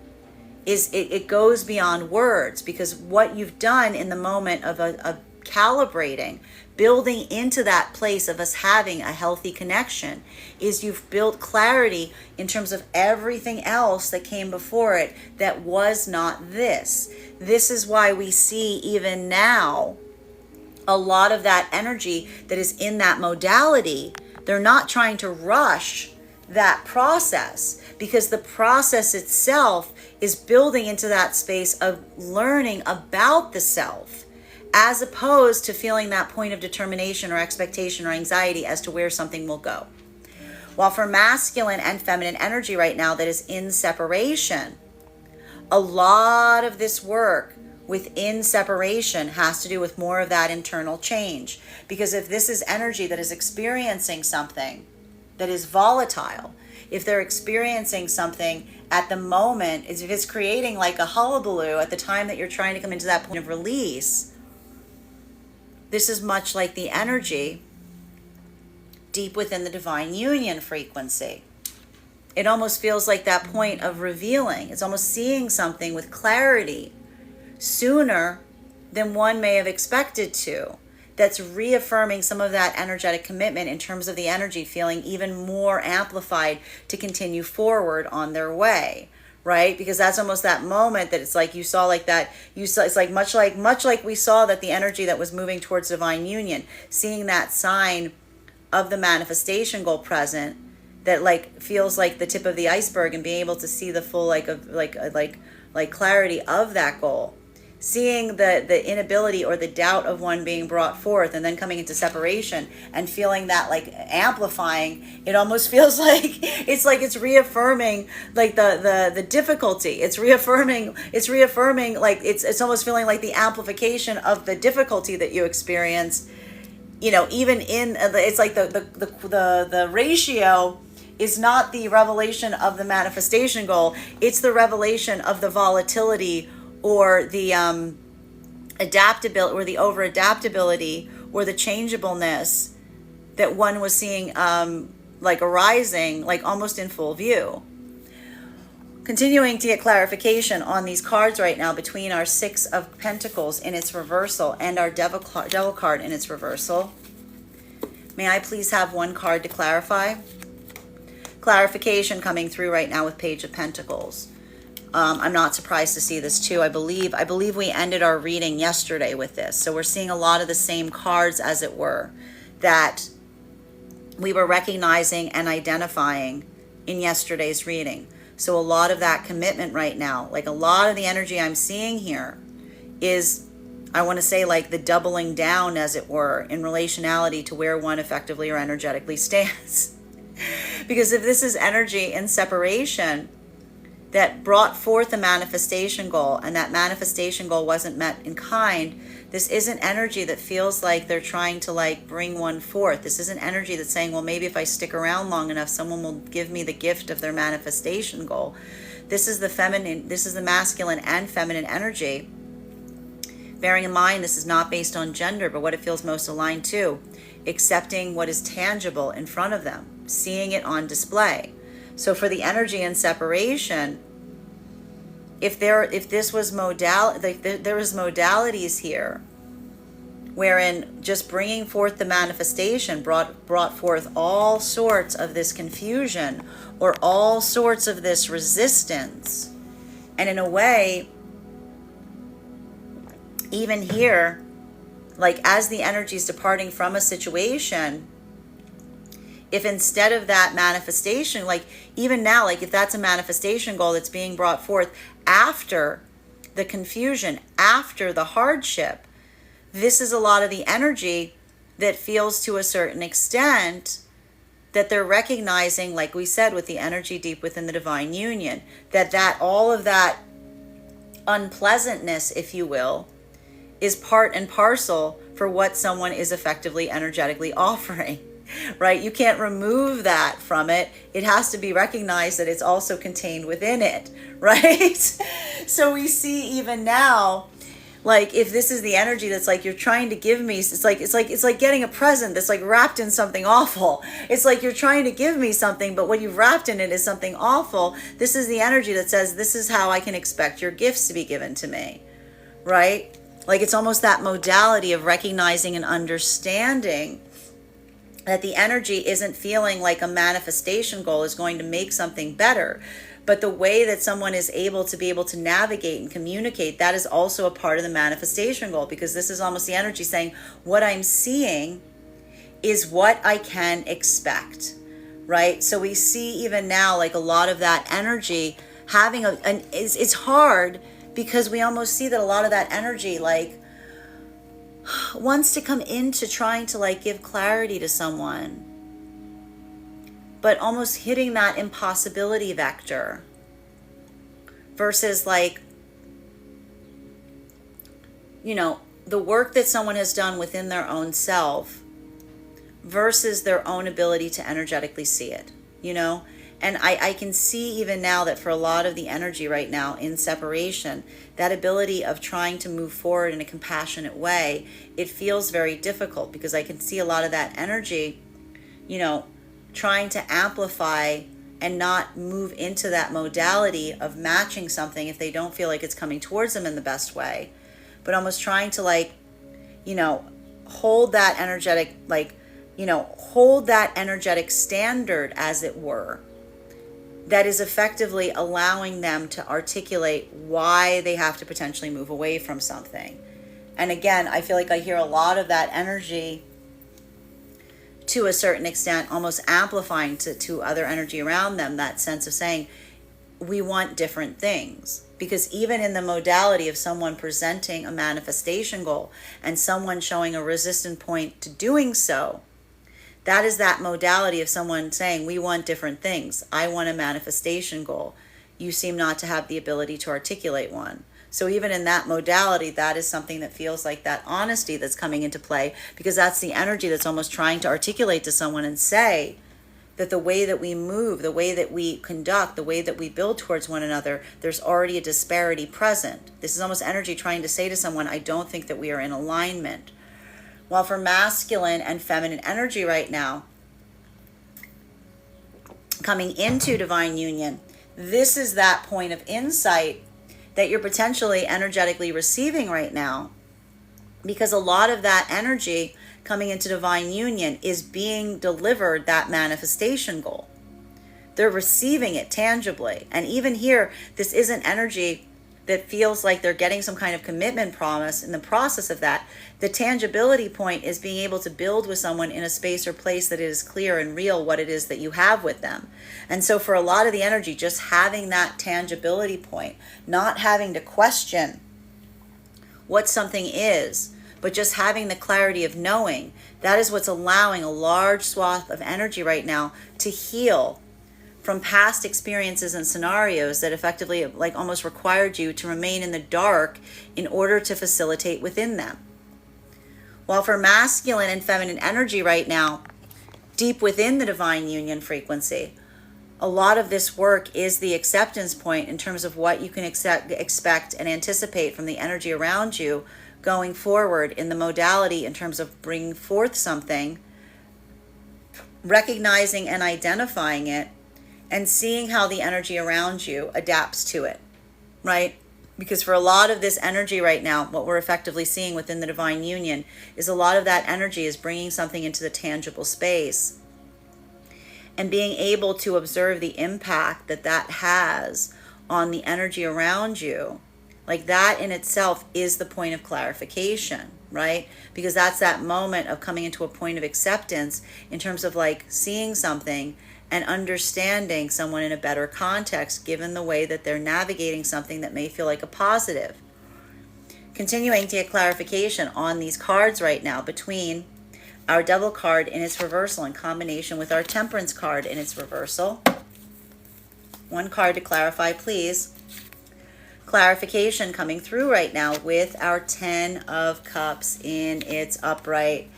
is it goes beyond words, because what you've done in the moment of a calibrating, building into that place of us having a healthy connection, is you've built clarity in terms of everything else that came before it that was not this. This is why we see even now a lot of that energy that is in that modality. They're not trying to rush that process, because the process itself is building into that space of learning about the self, as opposed to feeling that point of determination or expectation or anxiety as to where something will go. While for masculine and feminine energy right now that is in separation, a lot of this work within separation has to do with more of that internal change. Because if this is energy that is experiencing something that is volatile, if they're experiencing something at the moment, if it's creating like a hullabaloo at the time that you're trying to come into that point of release, this is much like the energy deep within the divine union frequency. It almost feels like that point of revealing. It's almost seeing something with clarity sooner than one may have expected to. That's reaffirming some of that energetic commitment in terms of the energy feeling even more amplified to continue forward on their way, right? Because that's almost that moment that it's like you saw like that. You saw, it's like much like we saw that the energy that was moving towards divine union, seeing that sign of the manifestation goal present, that like feels like the tip of the iceberg, and being able to see the full like clarity of that goal. Seeing the inability or the doubt of one being brought forth, and then coming into separation and feeling that like amplifying, it almost feels like it's reaffirming like the difficulty. It's reaffirming like it's almost feeling like the amplification of the difficulty that you experience. You know, even in it's like the ratio is not the revelation of the manifestation goal. It's the revelation of the volatility, or the adaptability, or the over adaptability, or the changeableness that one was seeing like arising, like almost in full view. Continuing to get clarification on these cards right now between our Six of Pentacles in its reversal and our Devil card in its reversal. May I please have one card to clarify? Clarification coming through right now with Page of Pentacles. I'm not surprised to see this too. I believe we ended our reading yesterday with this. So we're seeing a lot of the same cards, as it were, that we were recognizing and identifying in yesterday's reading. So a lot of that commitment right now, like a lot of the energy I'm seeing here is, I want to say, like the doubling down, as it were, in relationality to where one effectively or energetically stands. Because if this is energy in separation that brought forth a manifestation goal, and that manifestation goal wasn't met in kind, this isn't energy that feels like they're trying to like bring one forth. This isn't energy that's saying, well, maybe if I stick around long enough, someone will give me the gift of their manifestation goal. This is the feminine, this is the masculine and feminine energy. Bearing in mind, this is not based on gender, but what it feels most aligned to. Accepting what is tangible in front of them, seeing it on display. So for the energy in separation, if this was there was modalities here wherein just bringing forth the manifestation brought forth all sorts of this confusion or all sorts of this resistance. And in a way, even here, like as the energy is departing from a situation, if instead of that manifestation, like even now, like if that's a manifestation goal that's being brought forth after the confusion, after the hardship, this is a lot of the energy that feels to a certain extent that they're recognizing, like we said, with the energy deep within the divine union, that all of that unpleasantness, if you will, is part and parcel for what someone is effectively energetically offering. Right? You can't remove that from it. It has to be recognized that it's also contained within it, right? So we see even now, like if this is the energy that's like you're trying to give me, it's like getting a present that's like wrapped in something awful. It's like you're trying to give me something, but what you've wrapped in it is something awful. This is the energy that says, this is how I can expect your gifts to be given to me, right? Like it's almost that modality of recognizing and understanding that the energy isn't feeling like a manifestation goal is going to make something better. But the way that someone is able to navigate and communicate, that is also a part of the manifestation goal, because this is almost the energy saying, what I'm seeing is what I can expect, right? So we see even now like a lot of that energy having it's hard because we almost see that a lot of that energy like wants to come into trying to like give clarity to someone, but almost hitting that impossibility vector versus like, you know, the work that someone has done within their own self versus their own ability to energetically see it, you know? And I can see even now that for a lot of the energy right now in separation, that ability of trying to move forward in a compassionate way, it feels very difficult because I can see a lot of that energy, you know, trying to amplify and not move into that modality of matching something if they don't feel like it's coming towards them in the best way, but almost trying to like, you know, hold that energetic, like, you know, hold that energetic standard as it were, that is effectively allowing them to articulate why they have to potentially move away from something. And again, I feel like I hear a lot of that energy to a certain extent, almost amplifying to other energy around them, that sense of saying, we want different things. Because even in the modality of someone presenting a manifestation goal and someone showing a resistant point to doing so, that is that modality of someone saying, we want different things. I want a manifestation goal. You seem not to have the ability to articulate one. So even in that modality, that is something that feels like that honesty that's coming into play, because that's the energy that's almost trying to articulate to someone and say that the way that we move, the way that we conduct, the way that we build towards one another, there's already a disparity present. This is almost energy trying to say to someone, I don't think that we are in alignment. While for masculine and feminine energy right now, coming into divine union, this is that point of insight that you're potentially energetically receiving right now, because a lot of that energy coming into divine union is being delivered that manifestation goal. They're receiving it tangibly. And even here, this isn't energy that feels like they're getting some kind of commitment promise in the process of that. The tangibility point is being able to build with someone in a space or place that it is clear and real what it is that you have with them. And so for a lot of the energy, just having that tangibility point, not having to question what something is, but just having the clarity of knowing, that is what's allowing a large swath of energy right now to heal from past experiences and scenarios that effectively like almost required you to remain in the dark in order to facilitate within them. While for masculine and feminine energy right now, deep within the divine union frequency, a lot of this work is the acceptance point in terms of what you can expect and anticipate from the energy around you going forward in the modality in terms of bringing forth something, recognizing and identifying it, and seeing how the energy around you adapts to it, right? Because for a lot of this energy right now, what we're effectively seeing within the divine union is a lot of that energy is bringing something into the tangible space and being able to observe the impact that that has on the energy around you. Like that in itself is the point of clarification, right? Because that's that moment of coming into a point of acceptance in terms of like seeing something and understanding someone in a better context, given the way that they're navigating something that may feel like a positive. Continuing to get clarification on these cards right now between our Devil card in its reversal in combination with our Temperance card in its reversal. One card to clarify, please. Clarification coming through right now with our 10 of Cups in its upright.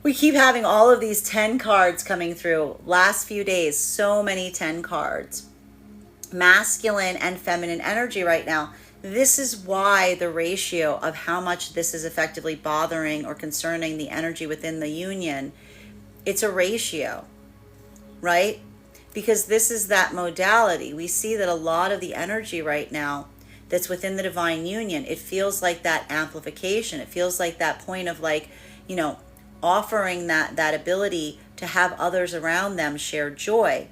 We keep having all of these 10 cards coming through. Last few days, so many 10 cards. Masculine and feminine energy right now. This is why the ratio of how much this is effectively bothering or concerning the energy within the union, it's a ratio, right? Because this is that modality. We see that a lot of the energy right now that's within the divine union, it feels like that amplification. It feels like that point of like, you know, offering that ability to have others around them share joy.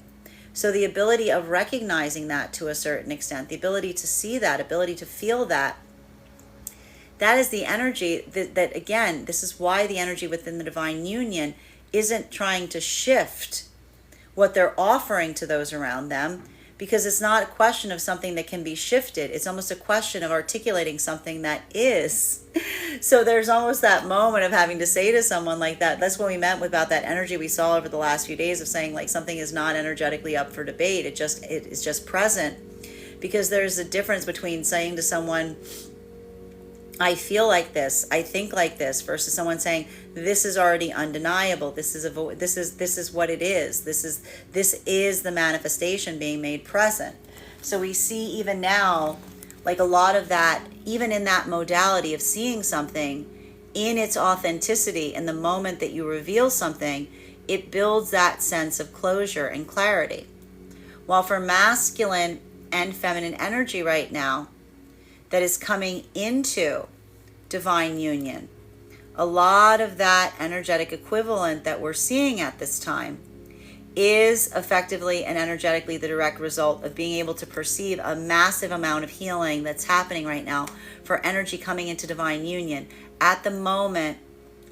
So the ability of recognizing that to a certain extent, the ability to see that, ability to feel that, that is the energy that again, this is why the energy within the divine union isn't trying to shift what they're offering to those around them, because it's not a question of something that can be shifted. It's almost a question of articulating something that is. So there's almost that moment of having to say to someone like that. That's what we meant about that energy we saw over the last few days of saying like something is not energetically up for debate. It is just present, because there's a difference between saying to someone, I feel like this, I think like this, versus someone saying, this is already undeniable. This is what it is. This is the manifestation being made present. So we see even now, like a lot of that, even in that modality of seeing something in its authenticity, in the moment that you reveal something, it builds that sense of closure and clarity. While for masculine and feminine energy right now, that is coming into divine union, a lot of that energetic equivalent that we're seeing at this time is effectively and energetically the direct result of being able to perceive a massive amount of healing that's happening right now for energy coming into divine union at the moment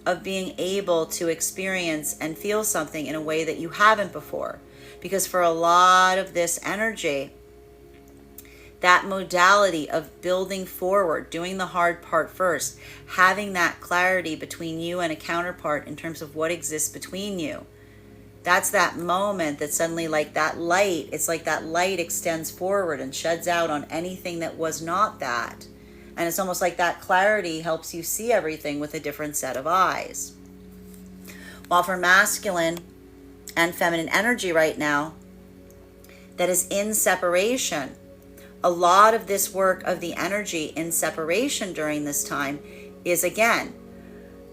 of being able to experience and feel something in a way that you haven't before. Because for a lot of this energy, that modality of building forward, doing the hard part first, having that clarity between you and a counterpart in terms of what exists between you. That's that moment that suddenly, like that light, it's like that light extends forward and sheds out on anything that was not that. And it's almost like that clarity helps you see everything with a different set of eyes. While for masculine and feminine energy right now, that is in separation, a lot of this work of the energy in separation during this time is, again,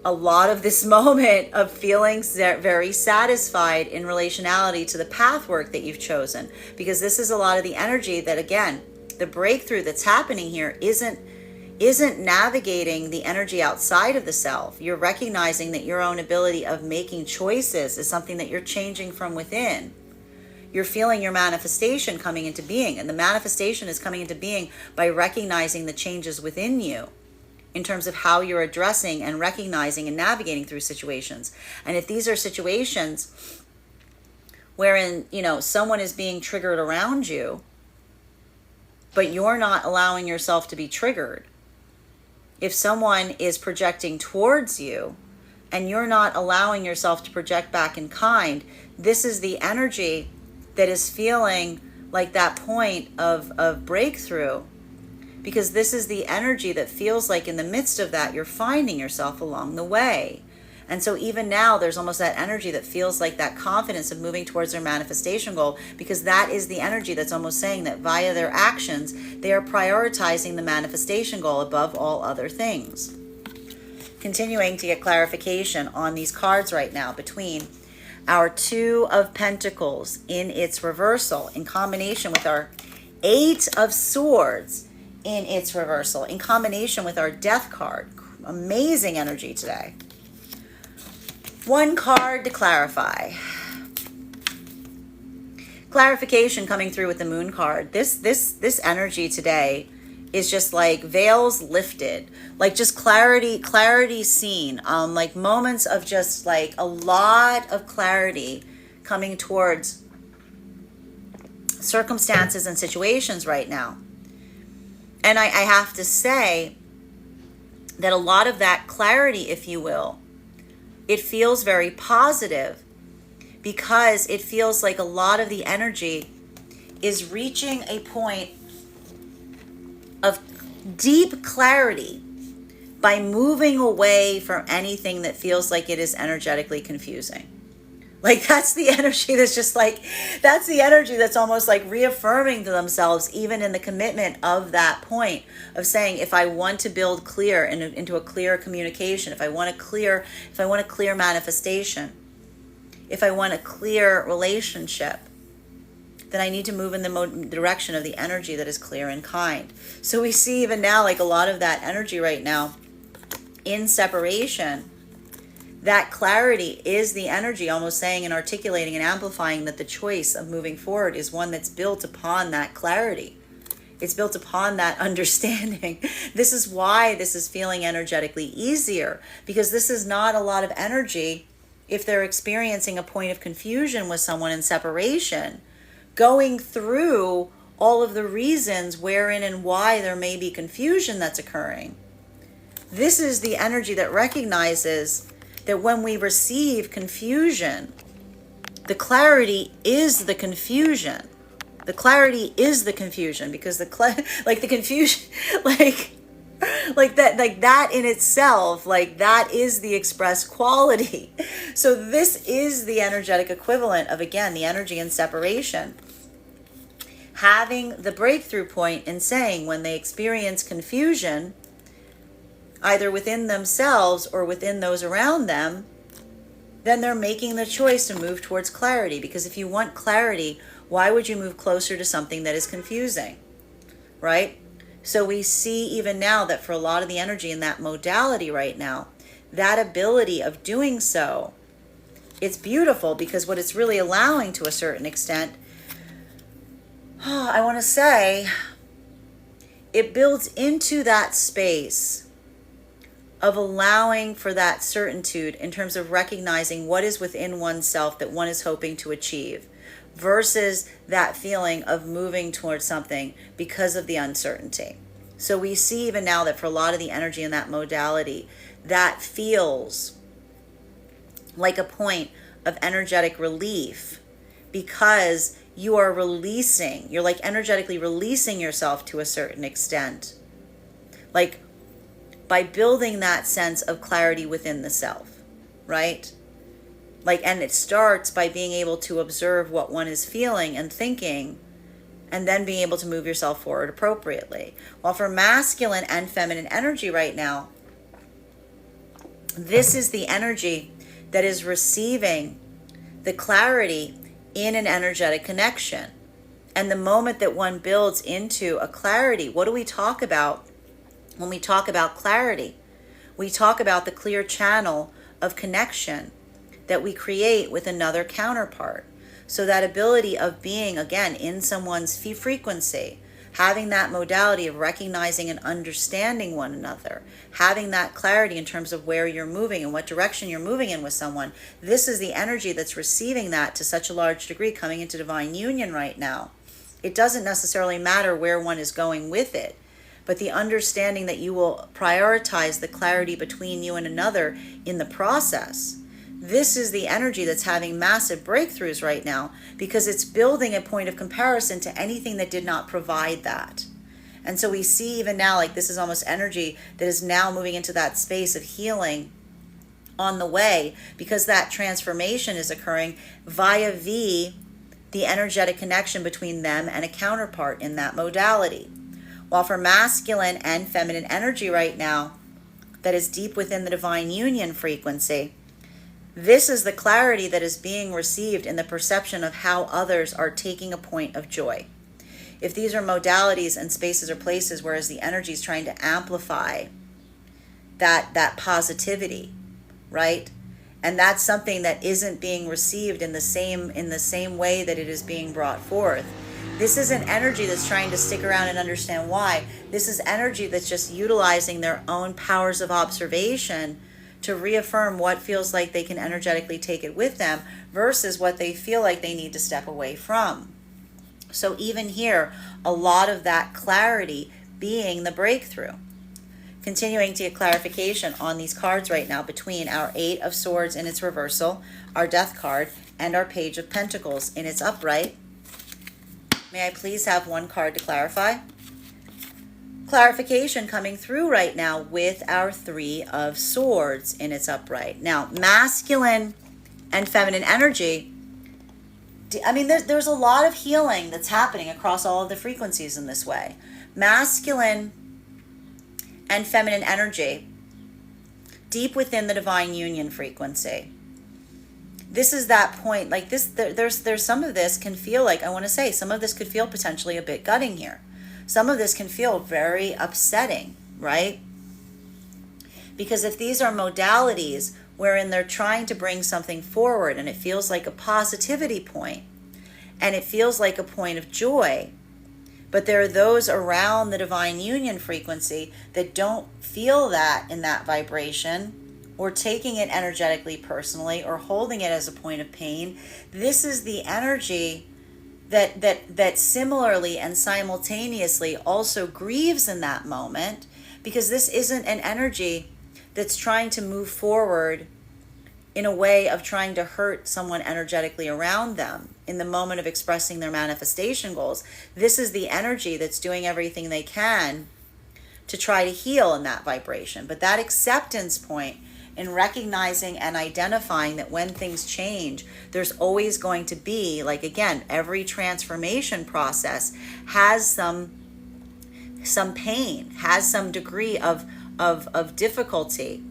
a lot of this moment of feeling very satisfied in relationality to the path work that you've chosen. Because this is a lot of the energy that, again, the breakthrough that's happening here isn't navigating the energy outside of the self. You're recognizing that your own ability of making choices is something that you're changing from within. You're feeling your manifestation coming into being, and the manifestation is coming into being by recognizing the changes within you in terms of how you're addressing and recognizing and navigating through situations. And if these are situations wherein, someone is being triggered around you, but you're not allowing yourself to be triggered, if someone is projecting towards you and you're not allowing yourself to project back in kind, this is the energy that is feeling like that point of breakthrough, because this is the energy that feels like in the midst of that, you're finding yourself along the way. And so even now, there's almost that energy that feels like that confidence of moving towards their manifestation goal, because that is the energy that's almost saying that via their actions, they are prioritizing the manifestation goal above all other things. Continuing to get clarification on these cards right now between our Two of Pentacles in its reversal in combination with our Eight of Swords in its reversal in combination with our Death card. Amazing energy today. One card to clarify. Clarification coming through with the Moon card. This energy today is just like veils lifted, like just clarity seen, like moments of just like a lot of clarity coming towards circumstances and situations right now. And I have to say that a lot of that clarity, if you will, it feels very positive, because it feels like a lot of the energy is reaching a point of deep clarity by moving away from anything that feels like it is energetically confusing. Like that's the energy that's just like, that's the energy that's almost like reaffirming to themselves, even in the commitment of that point of saying, if I want to build clear into a clear communication, if I want a clear manifestation, if I want a clear relationship, then I need to move in the direction of the energy that is clear and kind. So we see even now, like a lot of that energy right now in separation, that clarity is the energy almost saying and articulating and amplifying that the choice of moving forward is one that's built upon that clarity. It's built upon that understanding. This is why this is feeling energetically easier, because this is not a lot of energy if they're experiencing a point of confusion with someone in separation. going through all of the reasons wherein and why there may be confusion that's occurring. This is the energy that recognizes that when we receive confusion, the clarity is the confusion. The clarity is the confusion, because the confusion, like that in itself, like that is the express quality. So this is the energetic equivalent of, again, the energy in separation. Having the breakthrough point in saying, when they experience confusion, either within themselves or within those around them, then they're making the choice to move towards clarity. Because if you want clarity, why would you move closer to something that is confusing, right? So we see even now that for a lot of the energy in that modality right now, that ability of doing so, it's beautiful, because what it's really allowing to a certain extent, I want to say, it builds into that space of allowing for that certitude in terms of recognizing what is within oneself that one is hoping to achieve, versus that feeling of moving towards something because of the uncertainty. So we see even now that for a lot of the energy in that modality, that feels like a point of energetic relief, because you are releasing, you're like energetically releasing yourself to a certain extent, like by building that sense of clarity within the self, right? Like, and it starts by being able to observe what one is feeling and thinking, and then being able to move yourself forward appropriately. While for masculine and feminine energy right now, this is the energy that is receiving the clarity in an energetic connection. And the moment that one builds into a clarity, what do we talk about when we talk about clarity? We talk about the clear channel of connection that we create with another counterpart. So that ability of being, again, in someone's frequency, having that modality of recognizing and understanding one another, having that clarity in terms of where you're moving and what direction you're moving in with someone. This is the energy that's receiving that to such a large degree, coming into divine union right now. It doesn't necessarily matter where one is going with it, but the understanding that you will prioritize the clarity between you and another in the process. This is the energy that's having massive breakthroughs right now, because it's building a point of comparison to anything that did not provide that. And so we see even now, like, this is almost energy that is now moving into that space of healing on the way, because that transformation is occurring via the energetic connection between them and a counterpart in that modality. While for masculine and feminine energy right now, that is deep within the divine union frequency, this is the clarity that is being received in the perception of how others are taking a point of joy. If these are modalities and spaces or places, whereas the energy is trying to amplify that positivity, right? And that's something that isn't being received in the same way that it is being brought forth. This isn't energy that's trying to stick around and understand why. This is energy that's just utilizing their own powers of observation to reaffirm what feels like they can energetically take it with them versus what they feel like they need to step away from. So even here, a lot of that clarity being the breakthrough. Continuing to get clarification on these cards right now between our Eight of Swords in its reversal, our Death card, and our Page of Pentacles in its upright. May I please have one card to clarify? Clarification coming through right now with our Three of Swords in its upright. Now, masculine and feminine energy, I mean, there's a lot of healing that's happening across all of the frequencies in this way. Masculine and feminine energy, deep within the divine union frequency. This is that point, like this, there's some of this can feel like, I want to say, some of this could feel potentially a bit gutting here. Some of this can feel very upsetting, right? Because if these are modalities wherein they're trying to bring something forward and it feels like a positivity point and it feels like a point of joy, but there are those around the divine union frequency that don't feel that in that vibration, or taking it energetically personally, or holding it as a point of pain. This is the energy that similarly and simultaneously also grieves in that moment, because this isn't an energy that's trying to move forward in a way of trying to hurt someone energetically around them in the moment of expressing their manifestation goals. This is the energy that's doing everything they can to try to heal in that vibration. But that acceptance point in recognizing and identifying that when things change, there's always going to be, like, again, every transformation process has some pain, has some degree of difficulty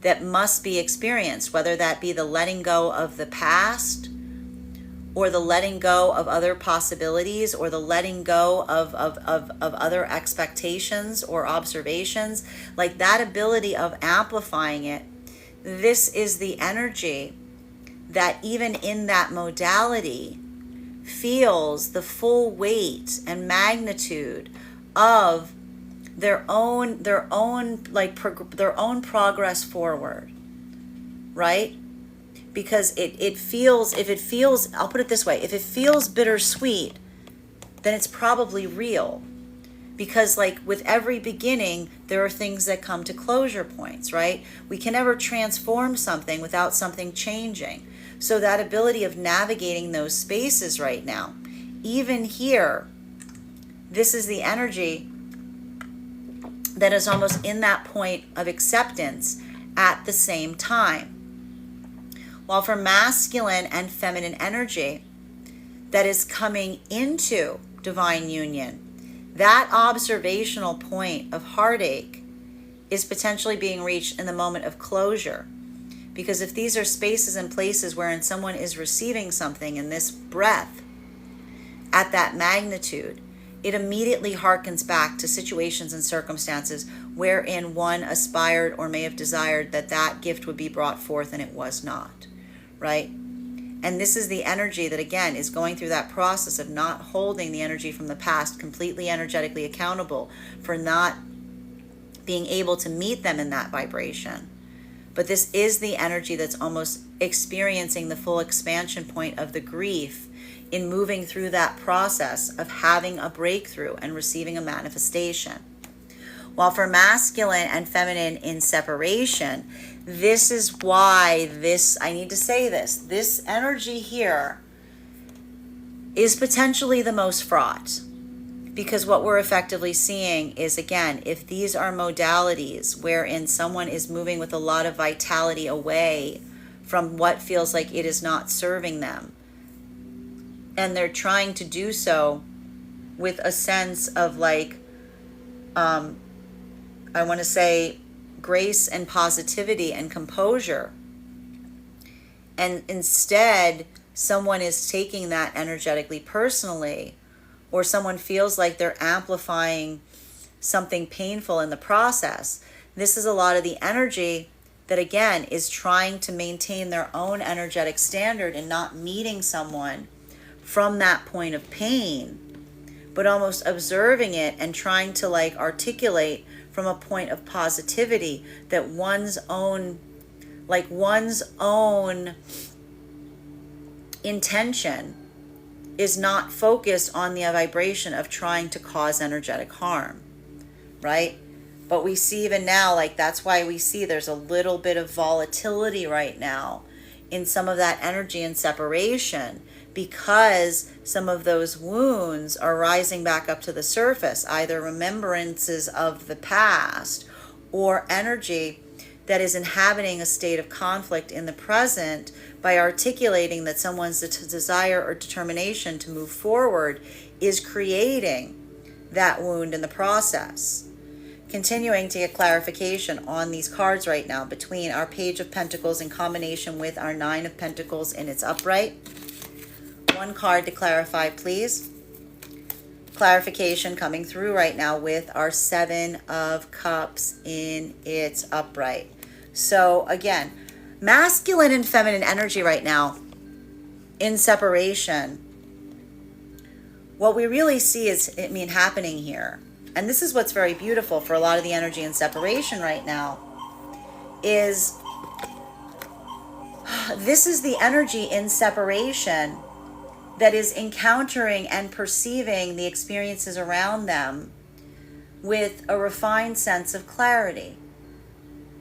that must be experienced, whether that be the letting go of the past, or the letting go of other possibilities, or the letting go of other expectations or observations. Like, that ability of amplifying it, this is the energy that even in that modality feels the full weight and magnitude of their own progress forward, right? Because it feels, I'll put it this way, if it feels bittersweet, then it's probably real. Because, like, with every beginning, there are things that come to closure points, right? We can never transform something without something changing. So that ability of navigating those spaces right now, even here, this is the energy that is almost in that point of acceptance at the same time. While for masculine and feminine energy that is coming into divine union, that observational point of heartache is potentially being reached in the moment of closure. Because if these are spaces and places wherein someone is receiving something in this breath at that magnitude, it immediately harkens back to situations and circumstances wherein one aspired or may have desired that that gift would be brought forth and it was not, right? And this is the energy that, again, is going through that process of not holding the energy from the past completely energetically accountable for not being able to meet them in that vibration. But this is the energy that's almost experiencing the full expansion point of the grief in moving through that process of having a breakthrough and receiving a manifestation. While for masculine and feminine in separation, this is why I need to say this energy here is potentially the most fraught. Because what we're effectively seeing is, again, if these are modalities wherein someone is moving with a lot of vitality away from what feels like it is not serving them, and they're trying to do so with a sense of, like, I want to say grace and positivity and composure, and instead someone is taking that energetically personally, or someone feels like they're amplifying something painful in the process. This is a lot of the energy that, again, is trying to maintain their own energetic standard and not meeting someone from that point of pain, but almost observing it and trying to, like, articulate from a point of positivity that one's own intention is not focused on the vibration of trying to cause energetic harm, right? But we see even now, like, that's why we see there's a little bit of volatility right now in some of that energy and separation, because some of those wounds are rising back up to the surface, either remembrances of the past or energy that is inhabiting a state of conflict in the present, by articulating that someone's desire or determination to move forward is creating that wound in the process. Continuing to get clarification on these cards right now between our Page of Pentacles in combination with our Nine of Pentacles in its upright. One card to clarify, please. Clarification coming through right now with our Seven of Cups in its upright. So again, masculine and feminine energy right now in separation. What we really see is, happening here, and this is what's very beautiful for a lot of the energy in separation right now, is this is the energy in separation that is encountering and perceiving the experiences around them with a refined sense of clarity,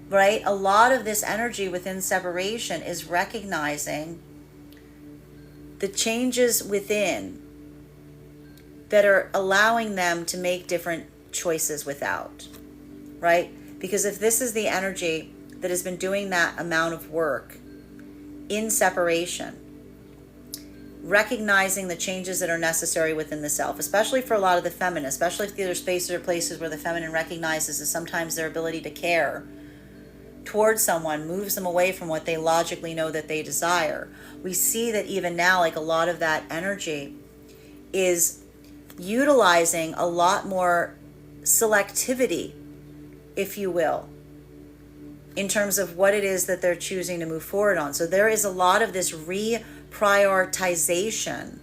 right? A lot of this energy within separation is recognizing the changes within that are allowing them to make different choices without, right? Because if this is the energy that has been doing that amount of work in separation, recognizing the changes that are necessary within the self, especially for a lot of the feminine, especially if there are spaces or places where the feminine recognizes that sometimes their ability to care towards someone moves them away from what they logically know that they desire. We see that even now, like a lot of that energy is utilizing a lot more selectivity, if you will, in terms of what it is that they're choosing to move forward on. So there is a lot of this reprioritization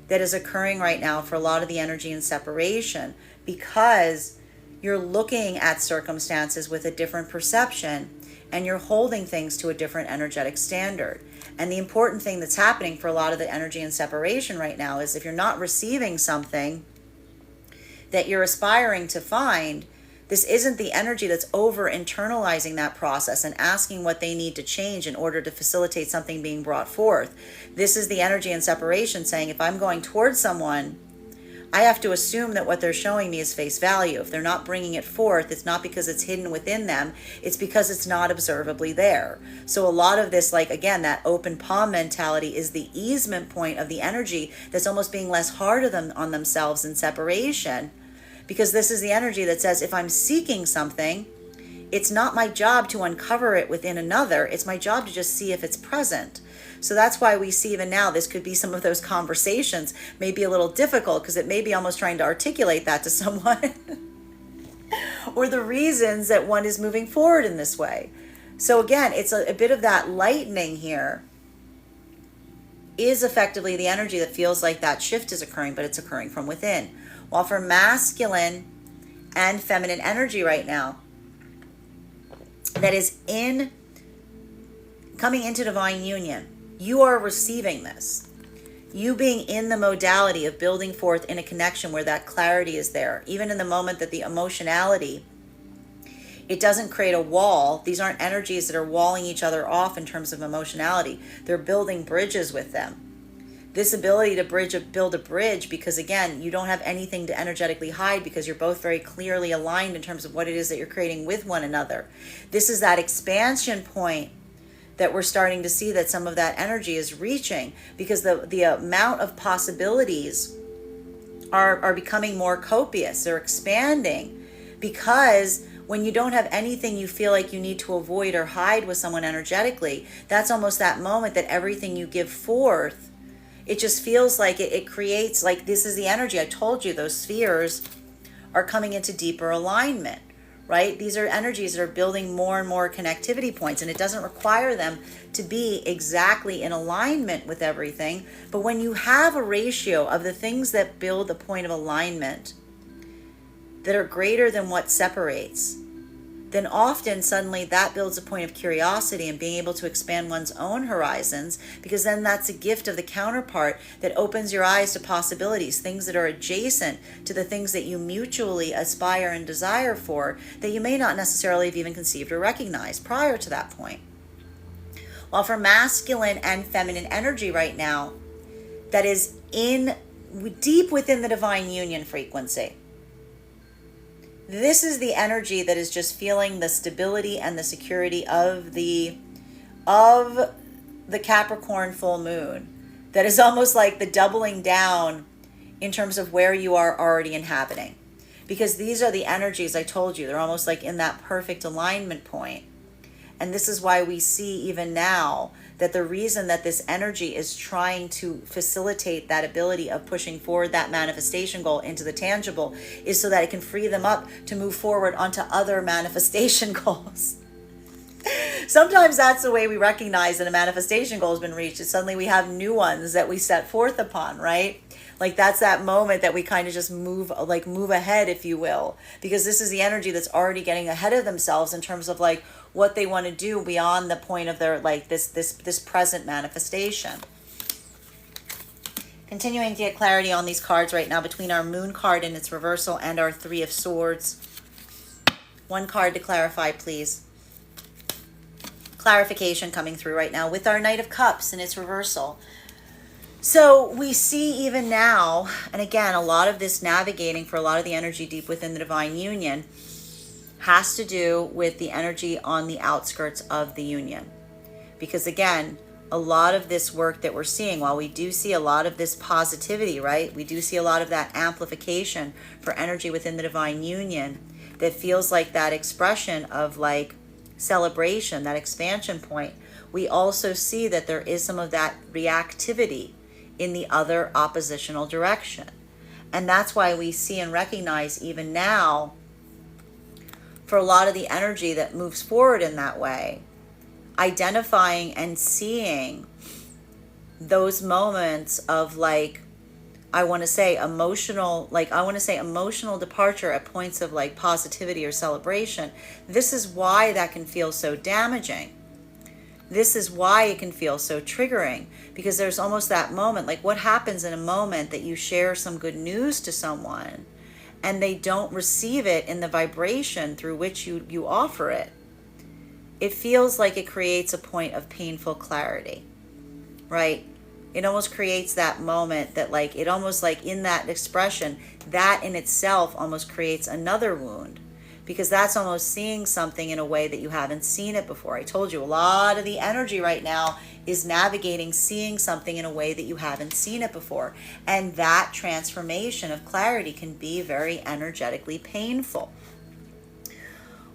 that is occurring right now for a lot of the energy in separation, because you're looking at circumstances with a different perception and you're holding things to a different energetic standard. And the important thing that's happening for a lot of the energy in separation right now is if you're not receiving something that you're aspiring to find, this isn't the energy that's over internalizing that process and asking what they need to change in order to facilitate something being brought forth. This is the energy in separation saying, if I'm going towards someone, I have to assume that what they're showing me is face value. If they're not bringing it forth, it's not because it's hidden within them, it's because it's not observably there. So a lot of this, like again, that open palm mentality is the easement point of the energy that's almost being less hard on themselves in separation. Because this is the energy that says, if I'm seeking something, it's not my job to uncover it within another. It's my job to just see if it's present. So that's why we see even now, this could be some of those conversations may be a little difficult because it may be almost trying to articulate that to someone or the reasons that one is moving forward in this way. So again, it's a bit of that lightening here is effectively the energy that feels like that shift is occurring, but it's occurring from within. While for masculine and feminine energy right now, that is coming into divine union, you are receiving this. You being in the modality of building forth in a connection where that clarity is there. Even in the moment that the emotionality, it doesn't create a wall. These aren't energies that are walling each other off in terms of emotionality. They're building bridges with them. This ability to build a bridge, because again, you don't have anything to energetically hide because you're both very clearly aligned in terms of what it is that you're creating with one another. This is that expansion point that we're starting to see that some of that energy is reaching, because the amount of possibilities are becoming more copious. They're expanding, because when you don't have anything you feel like you need to avoid or hide with someone energetically, that's almost that moment that everything you give forth, it just feels like it creates, like this is the energy. I told you those spheres are coming into deeper alignment, right? These are energies that are building more and more connectivity points, and it doesn't require them to be exactly in alignment with everything. But when you have a ratio of the things that build the point of alignment that are greater than what separates, then often suddenly that builds a point of curiosity and being able to expand one's own horizons, because then that's a gift of the counterpart that opens your eyes to possibilities, things that are adjacent to the things that you mutually aspire and desire for, that you may not necessarily have even conceived or recognized prior to that point. While for masculine and feminine energy right now, that is deep within the divine union frequency, this is the energy that is just feeling the stability and the security of the Capricorn full moon. That is almost like the doubling down in terms of where you are already inhabiting. Because these are the energies, I told you, they're almost like in that perfect alignment point. And this is why we see even now that the reason that this energy is trying to facilitate that ability of pushing forward that manifestation goal into the tangible is so that it can free them up to move forward onto other manifestation goals. Sometimes that's the way we recognize that a manifestation goal has been reached, is suddenly we have new ones that we set forth upon, right? Like that's that moment that we kind of just move ahead, if you will, because this is the energy that's already getting ahead of themselves in terms of like what they want to do beyond the point of their like this present manifestation. Continuing to get clarity on these cards right now between our Moon card in its reversal and our Three of Swords. One card to clarify, please. Clarification coming through right now with our Knight of Cups in its reversal. So we see even now, and again, a lot of this navigating for a lot of the energy deep within the divine union has to do with the energy on the outskirts of the union. Because again, a lot of this work that we're seeing, while we do see a lot of this positivity, right? We do see a lot of that amplification for energy within the divine union that feels like that expression of like celebration, that expansion point. We also see that there is some of that reactivity in the other oppositional direction. And that's why we see and recognize even now, for a lot of the energy that moves forward in that way, identifying and seeing those moments of like, I want to say emotional departure at points of like positivity or celebration. This is why that can feel so damaging. This is why it can feel so triggering, because there's almost that moment, like what happens in a moment that you share some good news to someone and they don't receive it in the vibration through which you offer it. It feels like it creates a point of painful clarity, right? It almost creates that moment that like, it almost like in that expression, that in itself almost creates another wound, because that's almost seeing something in a way that you haven't seen it before. I told you a lot of the energy right now is navigating, seeing something in a way that you haven't seen it before. And that transformation of clarity can be very energetically painful.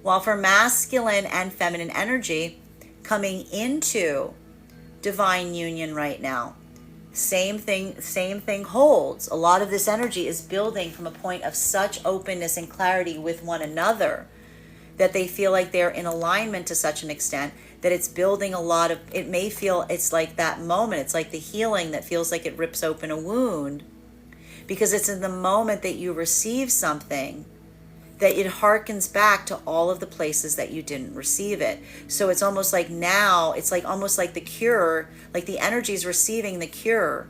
While for masculine and feminine energy coming into divine union right now, same thing holds. A lot of this energy is building from a point of such openness and clarity with one another that they feel like they're in alignment to such an extent that it's building a lot of, it may feel, it's like that moment, it's like the healing that feels like it rips open a wound, because it's in the moment that you receive something that it harkens back to all of the places that you didn't receive it. So it's almost like now, it's like almost like the cure, like the energy is receiving the cure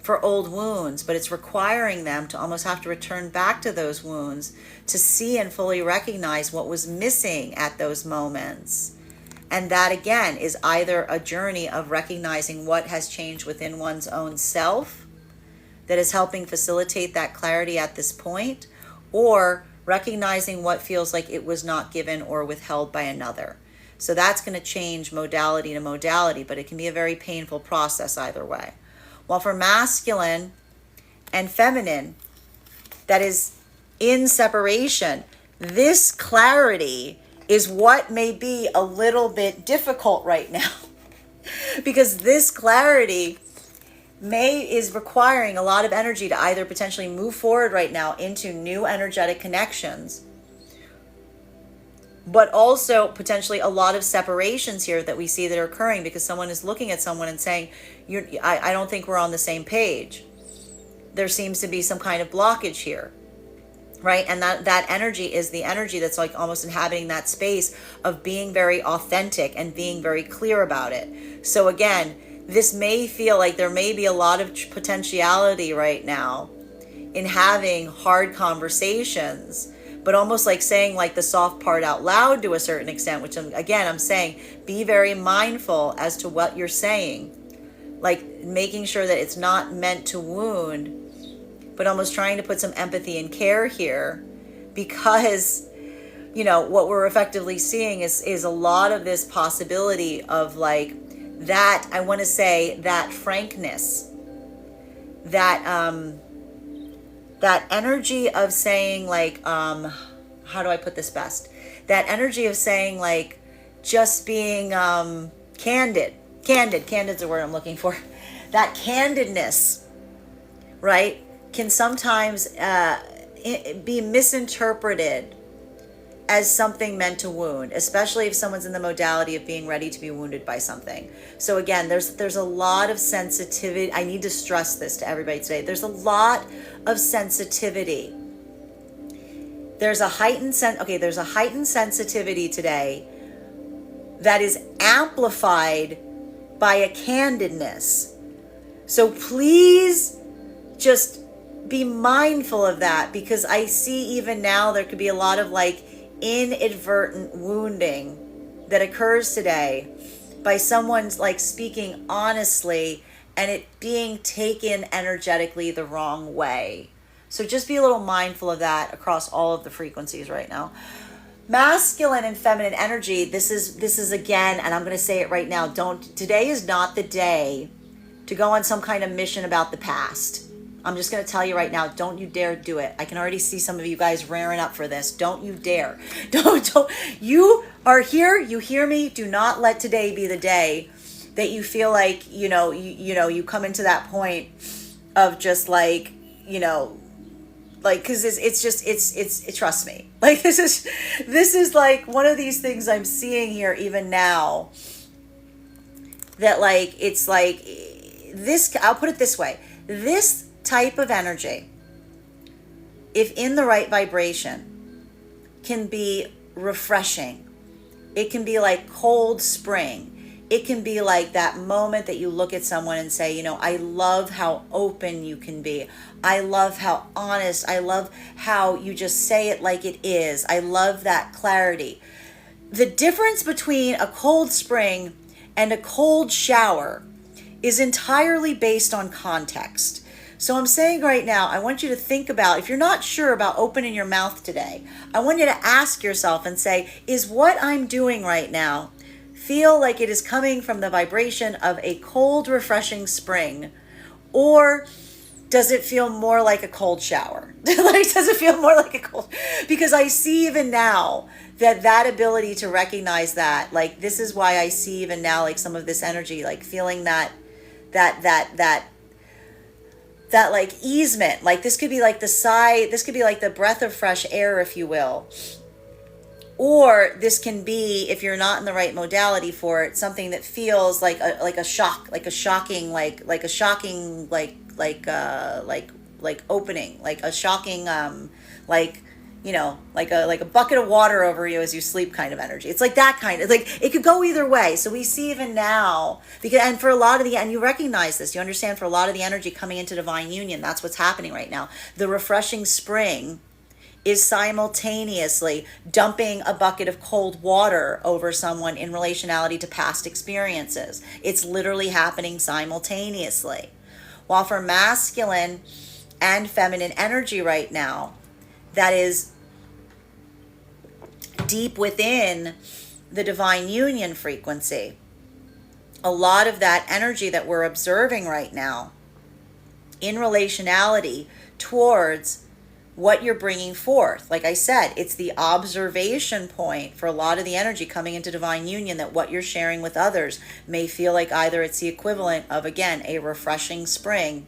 for old wounds, but it's requiring them to almost have to return back to those wounds to see and fully recognize what was missing at those moments. And that again is either a journey of recognizing what has changed within one's own self that is helping facilitate that clarity at this point, or recognizing what feels like it was not given or withheld by another. So that's going to change modality to modality, but it can be a very painful process either way. While for masculine and feminine, that is in separation, this clarity is what may be a little bit difficult right now because this clarity is requiring a lot of energy to either potentially move forward right now into new energetic connections, but also potentially a lot of separations here that we see that are occurring because someone is looking at someone and saying, I don't think we're on the same page. There seems to be some kind of blockage here, right? And that energy is the energy that's like almost inhabiting that space of being very authentic and being very clear about it. So again, this may feel like there may be a lot of potentiality right now in having hard conversations, but almost like saying like the soft part out loud to a certain extent, which again, I'm saying be very mindful as to what you're saying, like making sure that it's not meant to wound, but almost trying to put some empathy and care here, because what we're effectively seeing is a lot of this possibility of like that, I want to say that frankness, that that energy of saying like, how do I put this best? That energy of saying like, just being candid's the word I'm looking for. That candidness, right, can sometimes be misinterpreted as something meant to wound, especially if someone's in the modality of being ready to be wounded by something. So again, there's a lot of sensitivity. I need to stress this to everybody today. There's a lot of sensitivity. There's a heightened sensitivity today that is amplified by a candidness. So please just be mindful of that, because I see even now there could be a lot of like inadvertent wounding that occurs today by someone's like speaking honestly and it being taken energetically the wrong way. So just be a little mindful of that across all of the frequencies right now. Masculine and feminine energy, this is again, and I'm going to say it right now, today is not the day to go on some kind of mission about the past. I'm just going to tell you right now, don't you dare do it. I can already see some of you guys raring up for this. Don't you dare. Don't. You are here. You hear me. Do not let today be the day that you feel like, you come into that point of just like, like, cause it's trust me. Like, this is like one of these things I'm seeing here even now, that like, it's like this, I'll put it this way. This type of energy, if in the right vibration, can be refreshing. It can be like cold spring. It can be like that moment that you look at someone and say, I love how open you can be. I love how honest. I love how you just say it like it is. I love that clarity. The difference between a cold spring and a cold shower is entirely based on context. So I'm saying right now, I want you to think about, if you're not sure about opening your mouth today, I want you to ask yourself and say, is what I'm doing right now feel like it is coming from the vibration of a cold, refreshing spring? Or does it feel more like a cold shower? Like, does it feel more like a cold? Because I see even now that ability to recognize that, like, this is why I see even now, like, some of this energy, like feeling that like easement, like this could be like the sigh, this could be like the breath of fresh air, if you will. Or this can be, if you're not in the right modality for it, something that feels like a shock, like a shocking, like opening, like a shocking, like a bucket of water over you as you sleep kind of energy. It's like that kind of, like, it could go either way. So we see even now, because, and for a lot of and you recognize this, you understand, for a lot of the energy coming into divine union, that's what's happening right now. The refreshing spring is simultaneously dumping a bucket of cold water over someone in relationality to past experiences. It's literally happening simultaneously. While for masculine and feminine energy right now, that is deep within the divine union frequency, a lot of that energy that we're observing right now in relationality towards what you're bringing forth. Like I said, it's the observation point for a lot of the energy coming into divine union, that what you're sharing with others may feel like either it's the equivalent of, again, a refreshing spring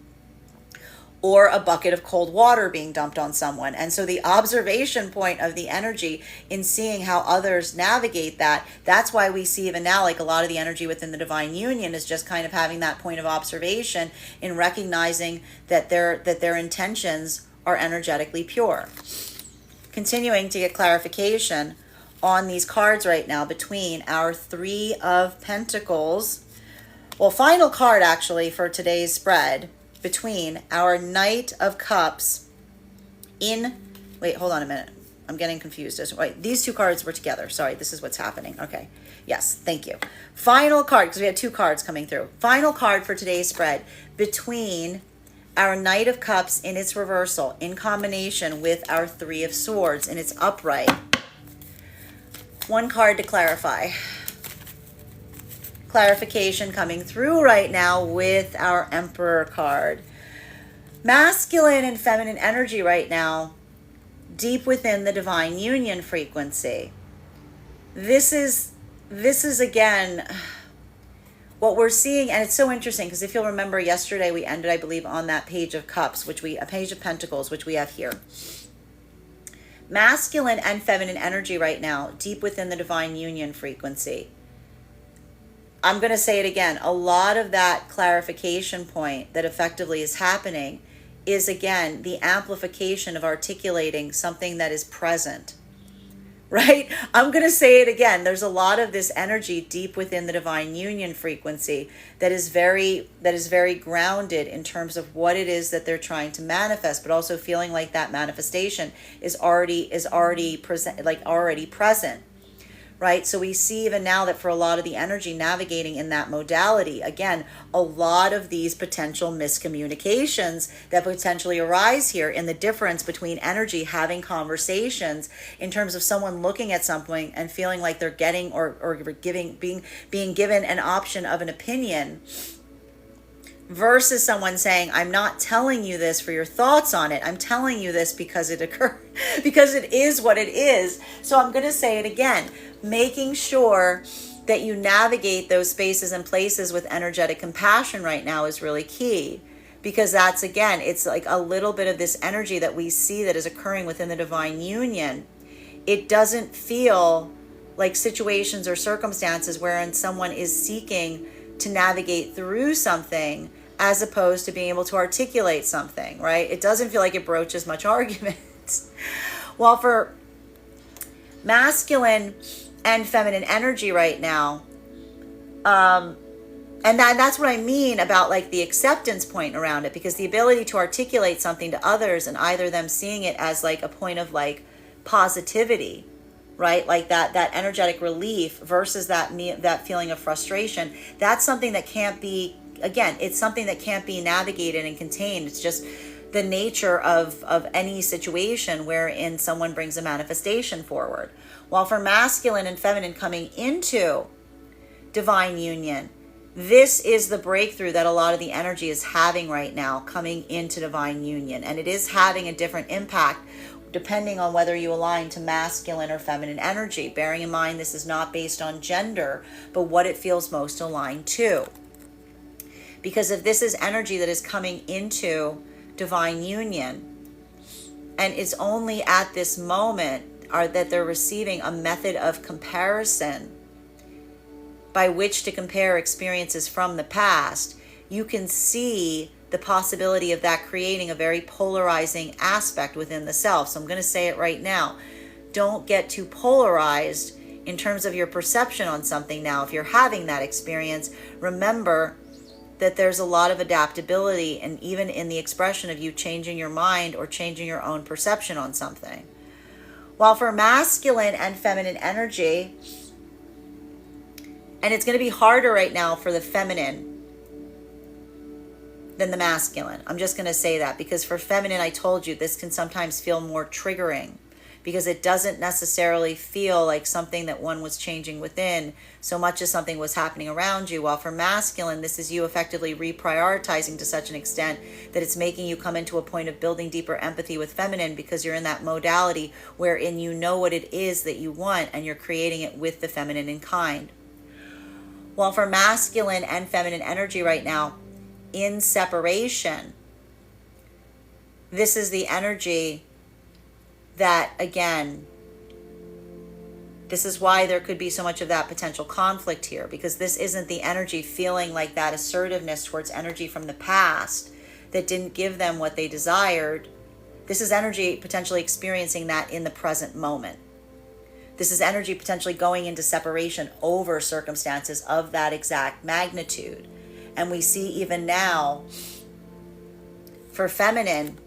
or a bucket of cold water being dumped on someone. And so the observation point of the energy in seeing how others navigate that, that's why we see even now, like, a lot of the energy within the divine union is just kind of having that point of observation in recognizing that their intentions are energetically pure. Continuing to get clarification on these cards right now between our Three of Pentacles, well, final card actually for today's spread, between our Knight of Cups wait, hold on a minute. I'm getting confused. Wait, these two cards were together. Sorry, this is what's happening. Okay. Yes, thank you. Final card, because we had two cards coming through. Final card for today's spread between our Knight of Cups in its reversal in combination with our Three of Swords in its upright. One card to clarify. Clarification coming through right now with our Emperor card. Masculine and feminine energy right now, deep within the divine union frequency. This is again what we're seeing, and it's so interesting because if you'll remember, yesterday we ended, I believe, on that Page of Cups, a Page of Pentacles, which we have here. Masculine and feminine energy right now, deep within the divine union frequency. I'm going to say it again. A lot of that clarification point that effectively is happening is, again, the amplification of articulating something that is present. right? I'm going to say it again. There's a lot of this energy deep within the divine union frequency that is very grounded in terms of what it is that they're trying to manifest, but also feeling like that manifestation is already present, like already present. Right? So we see even now that for a lot of the energy navigating in that modality, again, a lot of these potential miscommunications that potentially arise here in the difference between energy having conversations in terms of someone looking at something and feeling like they're getting or being given an option of an opinion versus someone saying, I'm not telling you this for your thoughts on it. I'm telling you this because it occurred, because it is what it is. So I'm going to say it again, making sure that you navigate those spaces and places with energetic compassion right now is really key. Because that's, again, it's like a little bit of this energy that we see that is occurring within the divine union. It doesn't feel like situations or circumstances wherein someone is seeking to navigate through something as opposed to being able to articulate something, right? It doesn't feel like it broaches much argument. While for masculine and feminine energy right now, and that's what I mean about like the acceptance point around it, because the ability to articulate something to others and either them seeing it as like a point of like positivity, right? Like that energetic relief versus that feeling of frustration. That's something that can't be, again, it's something that can't be navigated and contained. It's just the nature of any situation wherein someone brings a manifestation forward. While for masculine and feminine coming into divine union, this is the breakthrough that a lot of the energy is having right now coming into divine union. And it is having a different impact depending on whether you align to masculine or feminine energy. Bearing in mind, this is not based on gender, but what it feels most aligned to. Because if this is energy that is coming into divine union, and it's only at this moment that they're receiving a method of comparison by which to compare experiences from the past, you can see the possibility of that creating a very polarizing aspect within the self. So I'm going to say it right now. Don't get too polarized in terms of your perception on something now. If you're having that experience, remember that there's a lot of adaptability, and even in the expression of you changing your mind or changing your own perception on something. While for masculine and feminine energy, and it's going to be harder right now for the feminine than the masculine. I'm just going to say that because for feminine, I told you this can sometimes feel more triggering because it doesn't necessarily feel like something that one was changing within so much as something was happening around you. While for masculine, this is you effectively reprioritizing to such an extent that it's making you come into a point of building deeper empathy with feminine because you're in that modality wherein you know what it is that you want and you're creating it with the feminine in kind. While for masculine and feminine energy right now, in separation, this is the energy that, again, this is why there could be so much of that potential conflict here, because this isn't the energy feeling like that assertiveness towards energy from the past that didn't give them what they desired. This is energy potentially experiencing that in the present moment. This is energy potentially going into separation over circumstances of that exact magnitude. And we see even now, for feminine,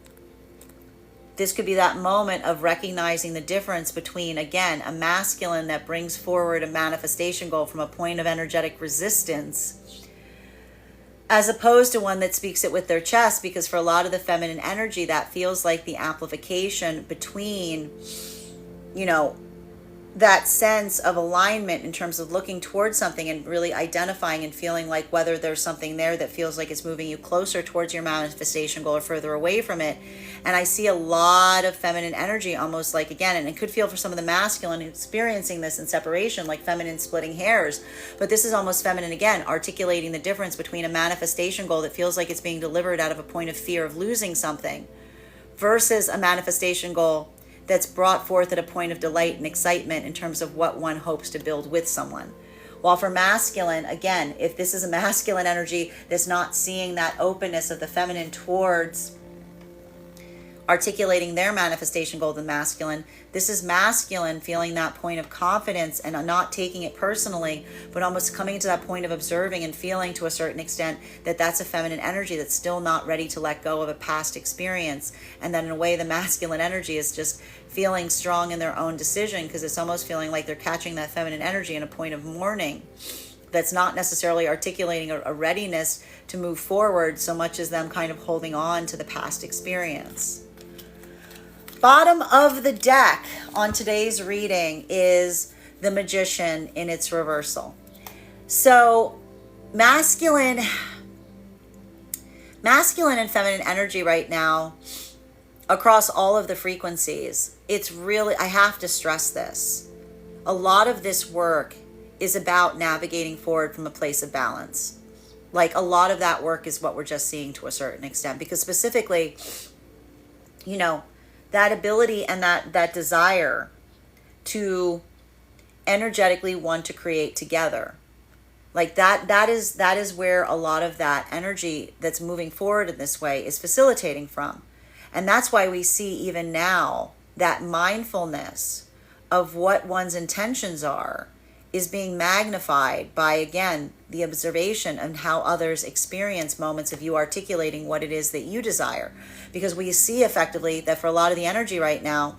this could be that moment of recognizing the difference between, again, a masculine that brings forward a manifestation goal from a point of energetic resistance, as opposed to one that speaks it with their chest, because for a lot of the feminine energy, that feels like the amplification between, that sense of alignment in terms of looking towards something and really identifying and feeling like whether there's something there that feels like it's moving you closer towards your manifestation goal or further away from it. And I see a lot of feminine energy almost like, again, and it could feel for some of the masculine experiencing this in separation, like feminine splitting hairs. But this is almost feminine, again, articulating the difference between a manifestation goal that feels like it's being delivered out of a point of fear of losing something versus a manifestation goal that's brought forth at a point of delight and excitement in terms of what one hopes to build with someone. While for masculine, again, if this is a masculine energy that's not seeing that openness of the feminine towards articulating their manifestation goal, the masculine. This is masculine feeling that point of confidence and not taking it personally, but almost coming to that point of observing and feeling to a certain extent that that's a feminine energy that's still not ready to let go of a past experience. And then in a way, the masculine energy is just feeling strong in their own decision, because it's almost feeling like they're catching that feminine energy in a point of mourning that's not necessarily articulating a readiness to move forward so much as them kind of holding on to the past experience. Bottom of the deck on today's reading is the Magician in its reversal. So masculine and feminine energy right now across all of the frequencies, it's really, I have to stress this, a lot of this work is about navigating forward from a place of balance. Like a lot of that work is what we're just seeing to a certain extent, because specifically, you know, that ability and that desire to energetically want to create together, like that is where a lot of that energy that's moving forward in this way is facilitating from. And that's why we see even now that mindfulness of what one's intentions are is being magnified by, again, the observation and how others experience moments of you articulating what it is that you desire. Because we see effectively that for a lot of the energy right now,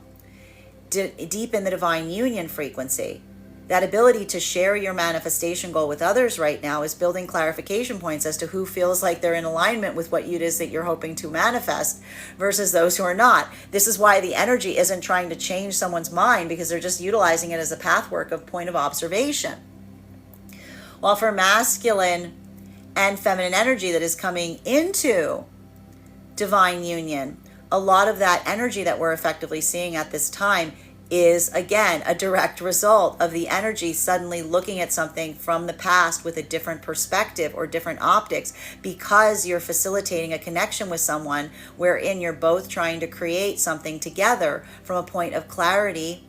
deep in the divine union frequency, that ability to share your manifestation goal with others right now is building clarification points as to who feels like they're in alignment with what it is that you're hoping to manifest versus those who are not. This is why the energy isn't trying to change someone's mind, because they're just utilizing it as a pathwork of point of observation. While for masculine and feminine energy that is coming into divine union, a lot of that energy that we're effectively seeing at this time is, again, a direct result of the energy suddenly looking at something from the past with a different perspective or different optics, because you're facilitating a connection with someone wherein you're both trying to create something together from a point of clarity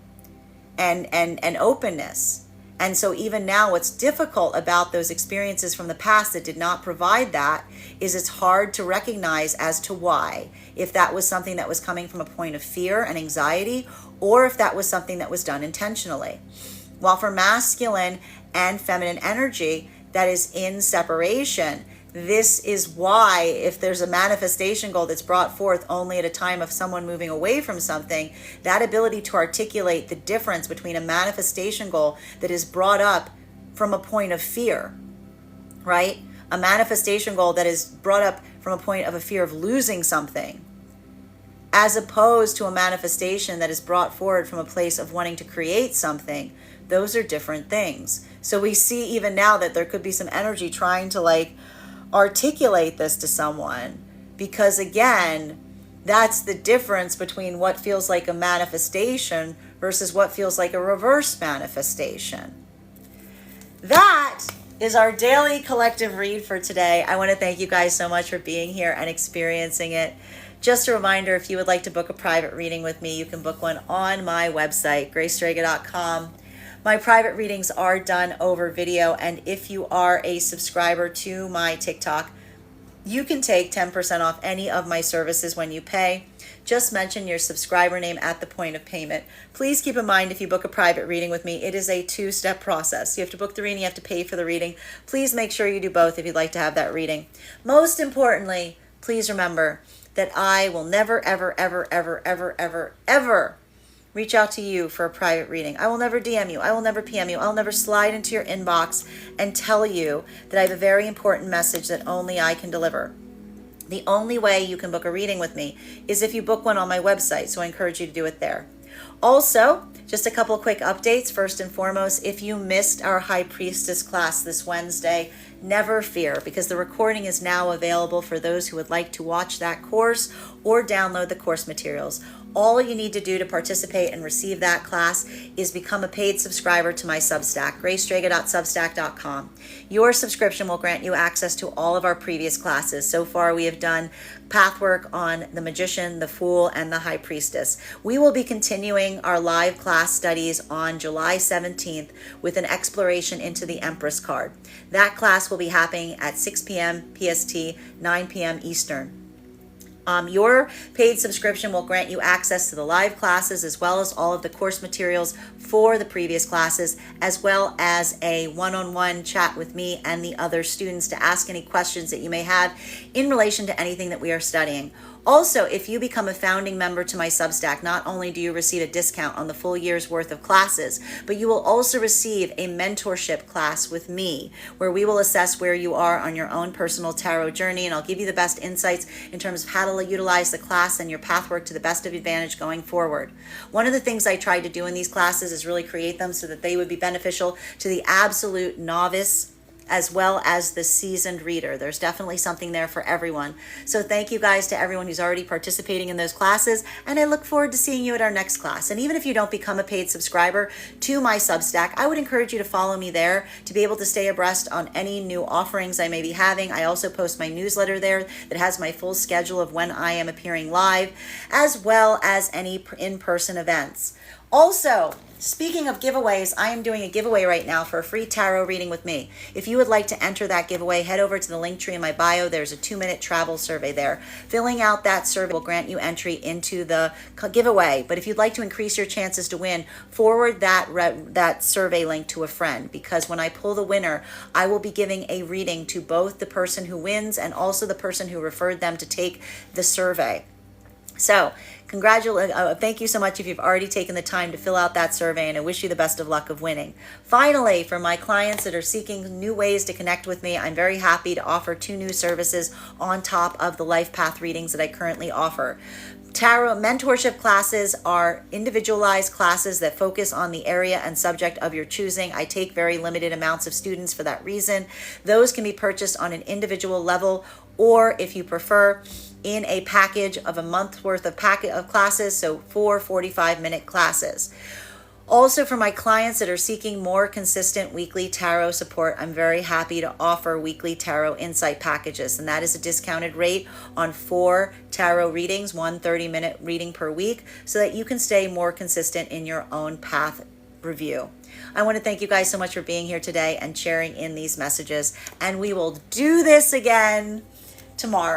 and openness. And so even now, what's difficult about those experiences from the past that did not provide that is it's hard to recognize as to why. If that was something that was coming from a point of fear and anxiety, or if that was something that was done intentionally. While for masculine and feminine energy that is in separation, this is why if there's a manifestation goal that's brought forth only at a time of someone moving away from something, that ability to articulate the difference between a manifestation goal that is brought up from a point of fear, right? A manifestation goal that is brought up from a point of a fear of losing something, as opposed to a manifestation that is brought forward from a place of wanting to create something. Those are different things. So we see even now that there could be some energy trying to articulate this to someone, because again, that's the difference between what feels like a manifestation versus what feels like a reverse manifestation. That is our daily collective read for today. I want to thank you guys so much for being here and experiencing it. Just a reminder, if you would like to book a private reading with me, you can book one on my website, gracestrega.com. My private readings are done over video, and if you are a subscriber to my TikTok, you can take 10% off any of my services when you pay. Just mention your subscriber name at the point of payment. Please keep in mind, if you book a private reading with me, it is a two-step process. You have to book the reading, you have to pay for the reading. Please make sure you do both if you'd like to have that reading. Most importantly, please remember that I will never, ever, ever, ever, ever, ever, ever reach out to you for a private reading. I will never DM you. I will never PM you. I'll never slide into your inbox and tell you that I have a very important message that only I can deliver. The only way you can book a reading with me is if you book one on my website, so I encourage you to do it there. Also, just a couple quick updates. First and foremost, if you missed our High Priestess class this Wednesday, never fear, because the recording is now available for those who would like to watch that course or download the course materials. All you need to do to participate and receive that class is become a paid subscriber to my Substack, gracestrega.substack.com. Your subscription will grant you access to all of our previous classes. So far, we have done pathwork on the Magician, the Fool, and the High Priestess. We will be continuing our live class studies on July 17th with an exploration into the Empress card. That class will be happening at 6 p.m. PST, 9 p.m. Eastern. Your paid subscription will grant you access to the live classes as well as all of the course materials for the previous classes, as well as a one-on-one chat with me and the other students to ask any questions that you may have in relation to anything that we are studying. Also, if you become a founding member to my Substack, not only do you receive a discount on the full year's worth of classes, but you will also receive a mentorship class with me, where we will assess where you are on your own personal tarot journey, and I'll give you the best insights in terms of how to utilize the class and your pathwork to the best of advantage going forward. One of the things I tried to do in these classes is really create them so that they would be beneficial to the absolute novice as well as the seasoned reader. There's definitely something there for everyone. So thank you guys to everyone who's already participating in those classes, and I look forward to seeing you at our next class. And even if you don't become a paid subscriber to my Substack, I would encourage you to follow me there to be able to stay abreast on any new offerings I may be having. I also post my newsletter there that has my full schedule of when I am appearing live, as well as any in-person events. Also, speaking of giveaways, I am doing a giveaway right now for a free tarot reading with me. If you would like to enter that giveaway, head over to the link tree in my bio. There's a 2-minute travel survey there. Filling out that survey will grant you entry into the giveaway. But if you'd like to increase your chances to win, forward that survey link to a friend, because when I pull the winner, I will be giving a reading to both the person who wins and also the person who referred them to take the survey. So, thank you so much if you've already taken the time to fill out that survey, and I wish you the best of luck of winning. Finally, for my clients that are seeking new ways to connect with me, I'm very happy to offer 2 new services on top of the life path readings that I currently offer. Tarot mentorship classes are individualized classes that focus on the area and subject of your choosing. I take very limited amounts of students for that reason. Those can be purchased on an individual level, or if you prefer, in a package of a month's worth of classes, so 4 45-minute classes. Also, for my clients that are seeking more consistent weekly tarot support, I'm very happy to offer weekly tarot insight packages, and that is a discounted rate on 4 tarot readings, 1 30-minute reading per week, so that you can stay more consistent in your own path review. I want to thank you guys so much for being here today and sharing in these messages, and we will do this again tomorrow.